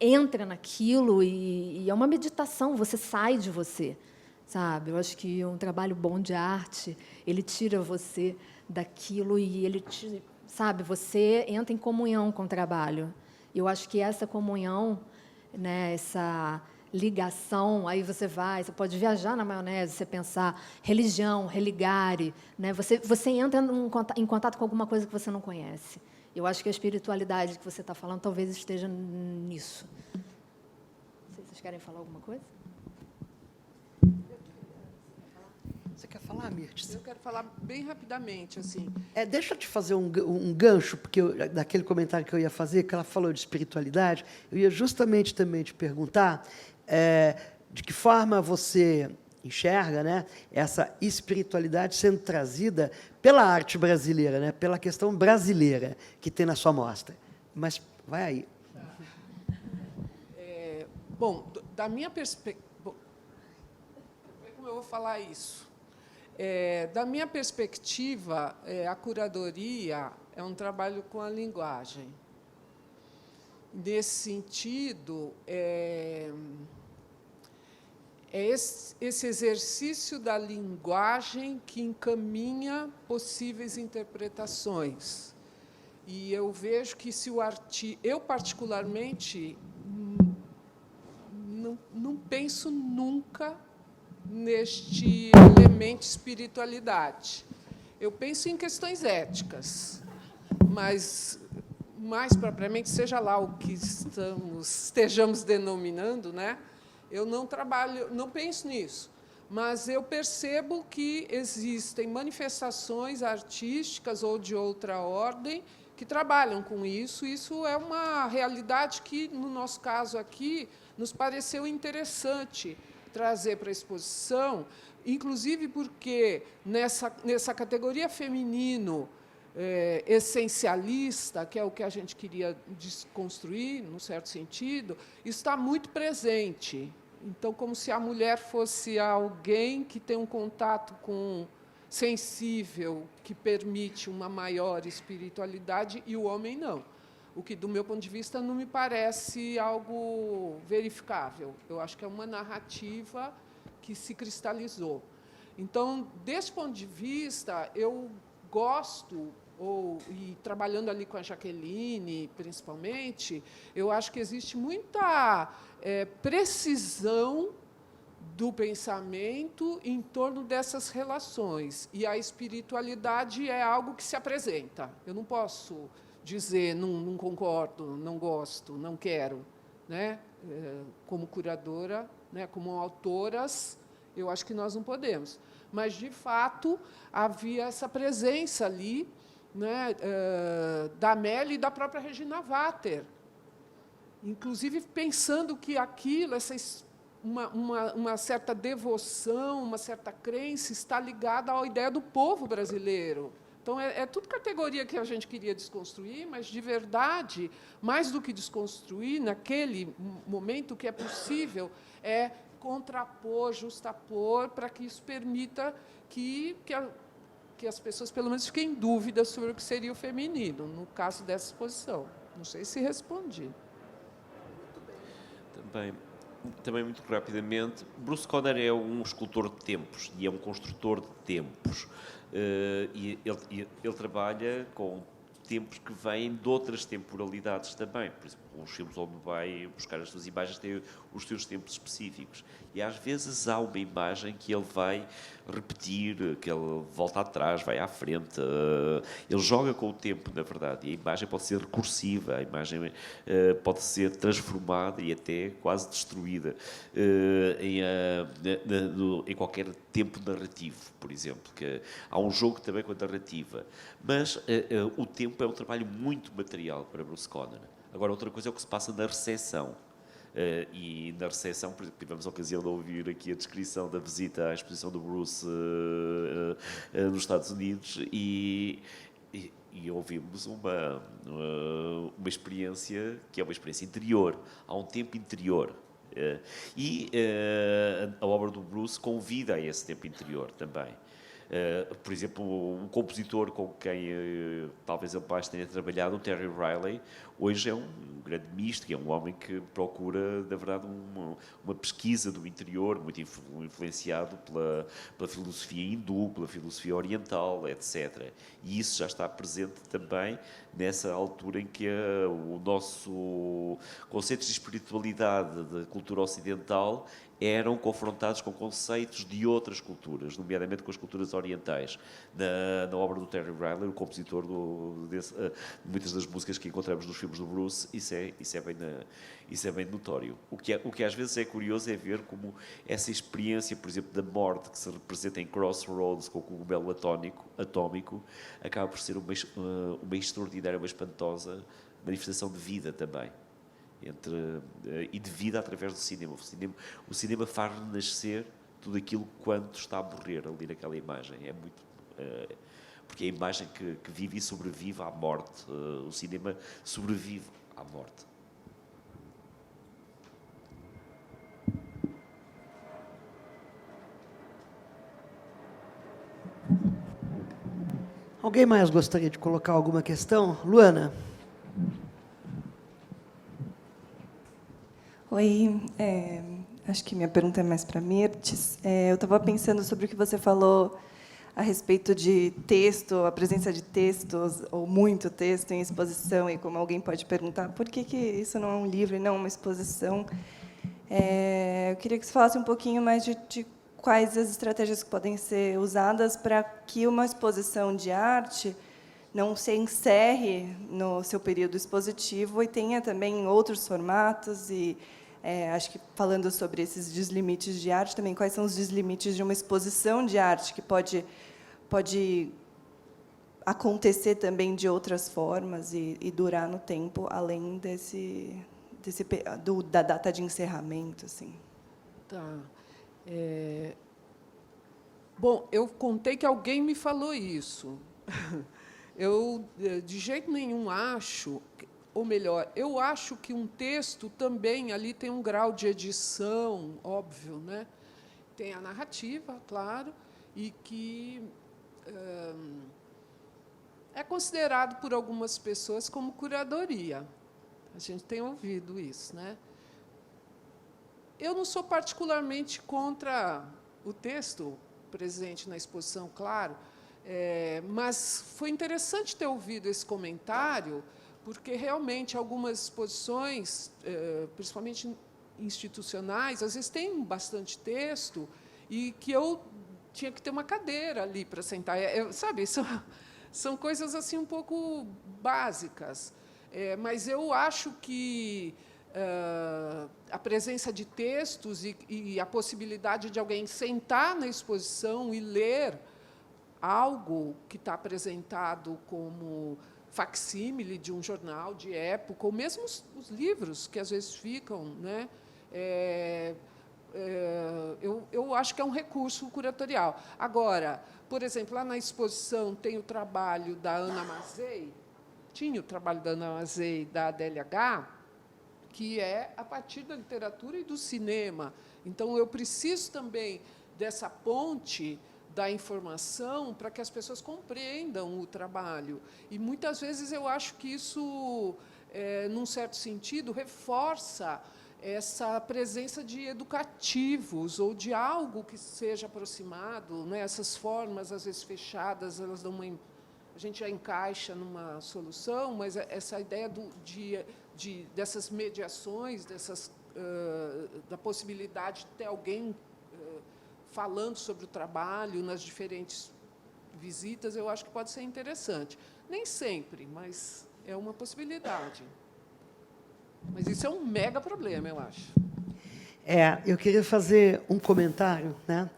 entra naquilo, e é uma meditação, você sai de você, sabe? Eu acho que um trabalho bom de arte, ele tira você daquilo, e ele sabe, você entra em comunhão com o trabalho. Eu acho que essa comunhão, né, essa ligação, aí você pode viajar na maionese, você pensar religião, religare, né? Você entra em contato com alguma coisa que você não conhece. Eu acho que a espiritualidade que você está falando talvez esteja nisso. Não sei se vocês querem falar alguma coisa? Você quer falar, Mirtes? Eu quero falar bem rapidamente, assim. Deixa eu te fazer um gancho, porque daquele comentário que eu ia fazer, que ela falou de espiritualidade, eu ia justamente também te perguntar de que forma você enxerga, né, essa espiritualidade sendo trazida pela arte brasileira, né, pela questão brasileira que tem na sua mostra. Mas vai aí. Bom, da minha perspectiva... Como eu vou falar isso? Da minha perspectiva, a curadoria é um trabalho com a linguagem. Nesse sentido, esse exercício da linguagem que encaminha possíveis interpretações. E eu vejo que se o artista... Eu, particularmente, não penso nunca neste elemento espiritualidade. Eu penso em questões éticas, mas, mais propriamente, seja lá o que estejamos denominando, né? Eu não penso nisso, mas eu percebo que existem manifestações artísticas ou de outra ordem que trabalham com isso. Isso é uma realidade que, no nosso caso aqui, nos pareceu interessante trazer para a exposição, inclusive porque, nessa categoria feminino essencialista, que é o que a gente queria desconstruir, num certo sentido, está muito presente. Então, como se a mulher fosse alguém que tem um contato sensível, que permite uma maior espiritualidade, e o homem não. O que, do meu ponto de vista, não me parece algo verificável. Eu acho que é uma narrativa que se cristalizou. Então, desse ponto de vista, eu gosto, e trabalhando ali com a Jaqueline, principalmente, eu acho que existe muita precisão do pensamento em torno dessas relações. E a espiritualidade é algo que se apresenta. Eu não posso dizer não concordo, não gosto, não quero, né? Como curadora, né? Como autoras, eu acho que nós não podemos. Mas, de fato, havia essa presença ali, né, da Amélia e da própria Regina Vater. Inclusive, pensando que aquilo, uma certa devoção, uma certa crença, está ligada à ideia do povo brasileiro. Então, é tudo categoria que a gente queria desconstruir, mas, de verdade, mais do que desconstruir, naquele momento, o que é possível é contrapor, justapor, para que isso permita que as pessoas, pelo menos, fiquem em dúvida sobre o que seria o feminino, no caso dessa exposição. Não sei se respondi. Também muito rapidamente, Bruce Conner é um escultor de tempos e é um construtor de tempos. E ele trabalha com tempos que vêm de outras temporalidades também. Por exemplo, os filmes onde vai buscar as suas imagens têm os seus tempos específicos. E às vezes há uma imagem que ele vai repetir, que ele volta atrás, vai à frente. Ele joga com o tempo, na verdade. E a imagem pode ser recursiva, a imagem pode ser transformada e até quase destruída em qualquer tempo narrativo, por exemplo. Que há um jogo também com a narrativa. Mas o tempo é um trabalho muito material para Bruce Conner. Agora, outra coisa é o que se passa na recepção. E na recepção, por exemplo, tivemos a ocasião de ouvir aqui a descrição da visita à exposição do Bruce nos Estados Unidos e ouvimos uma experiência que é uma experiência interior. Há um tempo interior. A obra do Bruce convida a esse tempo interior também. Por exemplo, um compositor com quem talvez ele mais tenha trabalhado, o Terry Riley, hoje é um grande místico, é um homem que procura, na verdade, uma pesquisa do interior, muito influenciado pela filosofia hindu, pela filosofia oriental, etc. E isso já está presente também nessa altura em que o nosso conceito de espiritualidade da cultura ocidental eram confrontados com conceitos de outras culturas, nomeadamente com as culturas orientais. Na obra do Terry Riley, o compositor de muitas das músicas que encontramos nos filmes do Bruce, isso é bem notório. O que às vezes é curioso é ver como essa experiência, por exemplo, da morte que se representa em Crossroads com o cogumelo atômico, acaba por ser uma extraordinária, uma espantosa manifestação de vida também. E de vida através do cinema. O cinema faz renascer tudo aquilo quanto está a morrer ali naquela imagem. É muito... porque é a imagem que vive e sobrevive à morte. O cinema sobrevive à morte. Alguém mais gostaria de colocar alguma questão? Luana? Oi, acho que minha pergunta é mais para a Mirtes. Eu estava pensando sobre o que você falou a respeito de texto, a presença de textos, ou muito texto em exposição, e como alguém pode perguntar, por que isso não é um livro e não uma exposição? Eu queria que você falasse um pouquinho mais de quais as estratégias que podem ser usadas para que uma exposição de arte não se encerre no seu período expositivo e tenha também outros formatos e acho que falando sobre esses deslimites de arte também, quais são os deslimites de uma exposição de arte que pode acontecer também de outras formas e durar no tempo, além da data de encerramento, assim. Tá. Bom, eu contei que alguém me falou isso. Eu, de jeito nenhum, acho... Ou melhor, eu acho que um texto também ali tem um grau de edição, óbvio, né? Tem a narrativa, claro, e que é considerado por algumas pessoas como curadoria. A gente tem ouvido isso, né? Eu não sou particularmente contra o texto presente na exposição, claro, mas foi interessante ter ouvido esse comentário, porque, realmente, algumas exposições, principalmente institucionais, às vezes têm bastante texto e que eu tinha que ter uma cadeira ali para sentar. Sabe, são coisas assim um pouco básicas. Mas eu acho que a presença de textos e a possibilidade de alguém sentar na exposição e ler algo que está apresentado como facsímile de um jornal de época, ou mesmo os livros que às vezes ficam, né? Eu acho que é um recurso curatorial. Agora, por exemplo, lá na exposição tem o trabalho da Ana Mazei, tinha o trabalho da Ana Mazei e da Adélia H., que é a partir da literatura e do cinema. Então, eu preciso também dessa ponte da informação para que as pessoas compreendam o trabalho. E, muitas vezes, eu acho que isso, num certo sentido, reforça essa presença de educativos ou de algo que seja aproximado, né? Essas formas, às vezes, fechadas, elas dão a gente já encaixa numa solução, mas essa ideia dessas mediações, da possibilidade de ter alguém falando sobre o trabalho nas diferentes visitas, eu acho que pode ser interessante. Nem sempre, mas é uma possibilidade. Mas isso é um mega problema, eu acho. Eu queria fazer um comentário, né,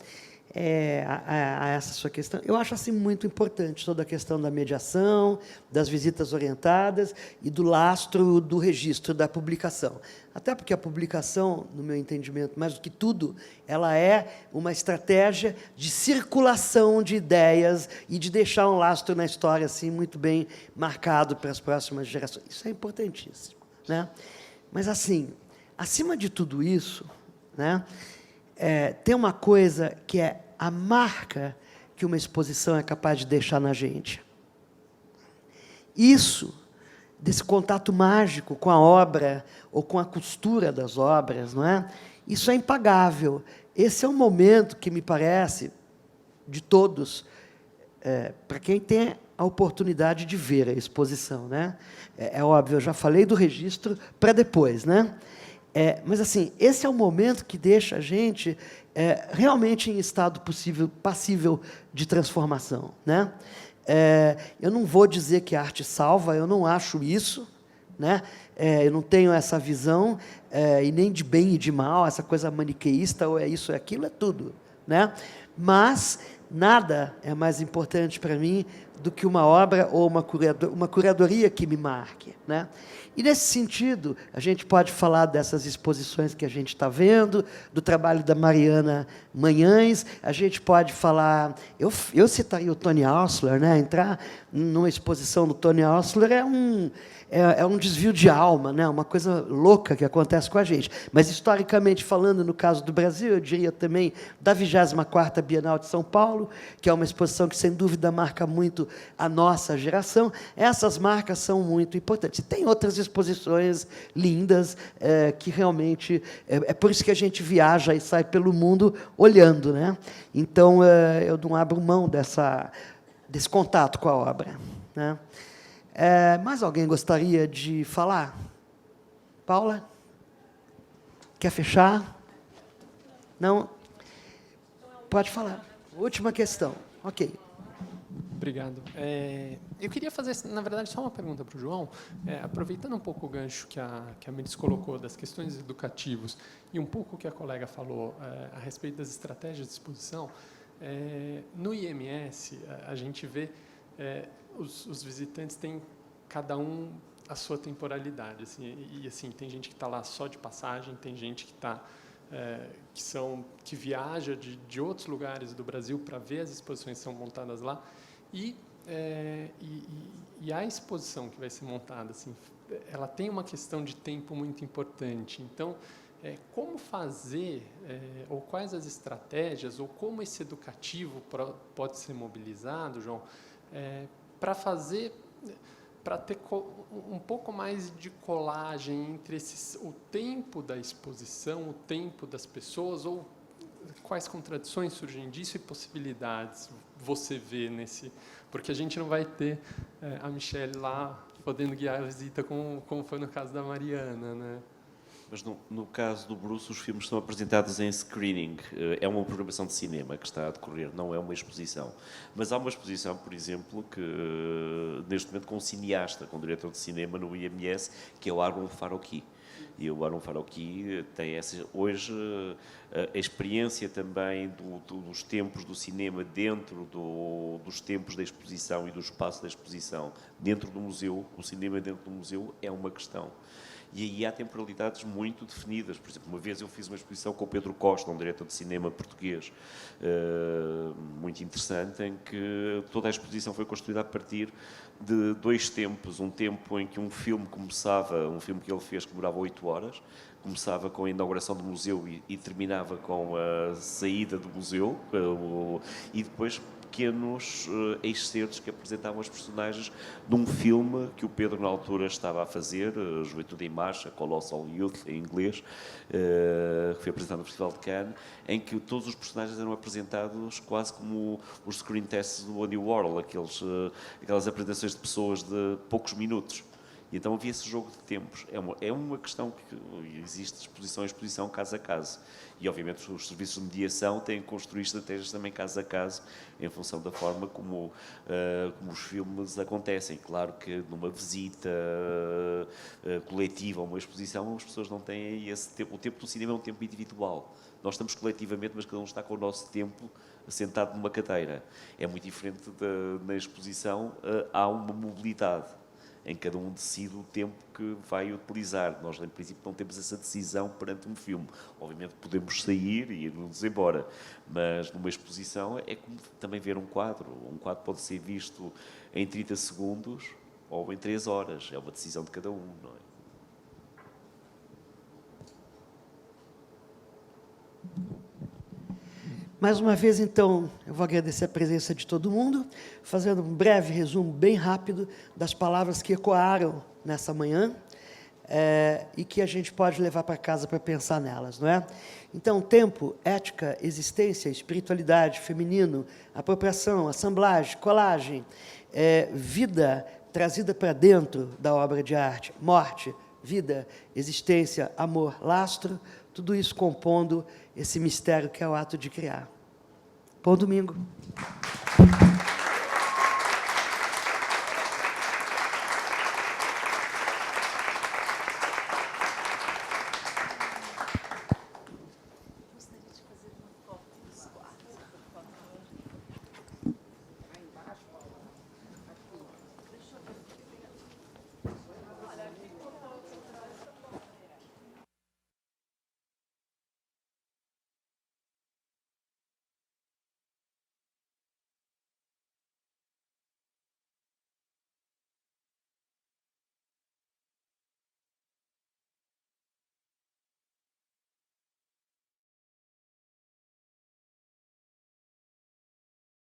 a essa sua questão. Eu acho assim muito importante toda a questão da mediação, das visitas orientadas e do lastro do registro da publicação. Até porque a publicação, no meu entendimento, mais do que tudo, ela é uma estratégia de circulação de ideias e de deixar um lastro na história assim muito bem marcado para as próximas gerações. Isso é importantíssimo, né? Mas, assim, acima de tudo isso, né, tem uma coisa que é a marca que uma exposição é capaz de deixar na gente. Isso, desse contato mágico com a obra ou com a costura das obras, não é? Isso é impagável. Esse é um momento que me parece, de todos, para quem tem a oportunidade de ver a exposição, né? É óbvio, eu já falei do registro para depois, né? Mas, assim, esse é o momento que deixa a gente realmente em estado passível de transformação, né? Eu não vou dizer que a arte salva, eu não acho isso, né? Eu não tenho essa visão, e nem de bem e de mal, essa coisa maniqueísta, ou é isso, é aquilo, é tudo, né? Mas nada é mais importante para mim do que uma obra ou uma curadoria que me marque, né? E, nesse sentido, a gente pode falar dessas exposições que a gente está vendo, do trabalho da Mariana Manhães, a gente pode falar... Eu citaria o Tony Ausler, né? Entrar numa exposição do Tony Ausler é um desvio de alma, né? Uma coisa louca que acontece com a gente. Mas, historicamente falando, no caso do Brasil, eu diria também da 24ª Bienal de São Paulo, que é uma exposição que, sem dúvida, marca muito a nossa geração. Essas marcas são muito importantes. E tem outras exposições lindas que realmente... É por isso que a gente viaja e sai pelo mundo olhando, né? Então, eu não abro mão desse contato com a obra, né? Mais alguém gostaria de falar? Paula? Quer fechar? Não? Pode falar. Última questão. Ok. Obrigado. Eu queria fazer, na verdade, só uma pergunta para o João, aproveitando um pouco o gancho que a Mirtz colocou das questões educativas e um pouco o que a colega falou a respeito das estratégias de exposição. No IMS, a gente vê os visitantes têm cada um a sua temporalidade, assim, e assim tem gente que está lá só de passagem, tem gente que está que viaja de outros lugares do Brasil para ver as exposições que são montadas lá. E a exposição que vai ser montada, assim, ela tem uma questão de tempo muito importante. Então, como fazer, ou quais as estratégias, ou como esse educativo pode ser mobilizado, João, para ter um pouco mais de colagem entre o tempo da exposição, o tempo das pessoas, ou quais contradições surgem disso e possibilidades você vê nesse... Porque a gente não vai ter a Michelle lá podendo guiar a visita como foi no caso da Mariana, né? Mas no caso do Bruce, os filmes são apresentados em screening. É uma programação de cinema que está a decorrer, não é uma exposição. Mas há uma exposição, por exemplo, que neste momento com um cineasta, com um diretor de cinema no IMS, que é o Argon Farouki. E o Barão Farouki tem hoje a experiência também dos tempos do cinema dentro dos tempos da exposição e do espaço da exposição. Dentro do museu, o cinema dentro do museu é uma questão. E aí há temporalidades muito definidas. Por exemplo, uma vez eu fiz uma exposição com o Pedro Costa, um diretor de cinema português, muito interessante, em que toda a exposição foi construída a partir de 2 tempos. Um tempo em que um filme começava, um filme que ele fez que durava 8 horas, começava com a inauguração do museu e terminava com a saída do museu, e depois pequenos excertos que apresentavam os personagens de um filme que o Pedro, na altura, estava a fazer, Juventude em Marcha, Colossal Youth, em inglês, que foi apresentado no Festival de Cannes, em que todos os personagens eram apresentados quase como os screen tests do Andy Warhol, aquelas apresentações de pessoas de poucos minutos. E então havia esse jogo de tempos. É uma questão que existe exposição caso a caso. E, obviamente, os serviços de mediação têm que construir estratégias também caso a caso, em função da forma como os filmes acontecem. Claro que numa visita coletiva a uma exposição, as pessoas não têm esse tempo. O tempo do cinema é um tempo individual. Nós estamos coletivamente, mas cada um está com o nosso tempo sentado numa cadeira. É muito diferente na exposição, há uma mobilidade em cada um decide o tempo que vai utilizar. Nós, em princípio, não temos essa decisão perante um filme. Obviamente, podemos sair e ir-nos embora, mas numa exposição é como também ver um quadro. Um quadro pode ser visto em 30 segundos ou em 3 horas. É uma decisão de cada um, não é? Mais uma vez, então, eu vou agradecer a presença de todo mundo, fazendo um breve resumo bem rápido das palavras que ecoaram nessa manhã e que a gente pode levar para casa para pensar nelas, não é? Então, tempo, ética, existência, espiritualidade, feminino, apropriação, assemblagem, colagem, vida trazida para dentro da obra de arte, morte, vida, existência, amor, lastro, tudo isso compondo esse mistério que é o ato de criar. Bom domingo.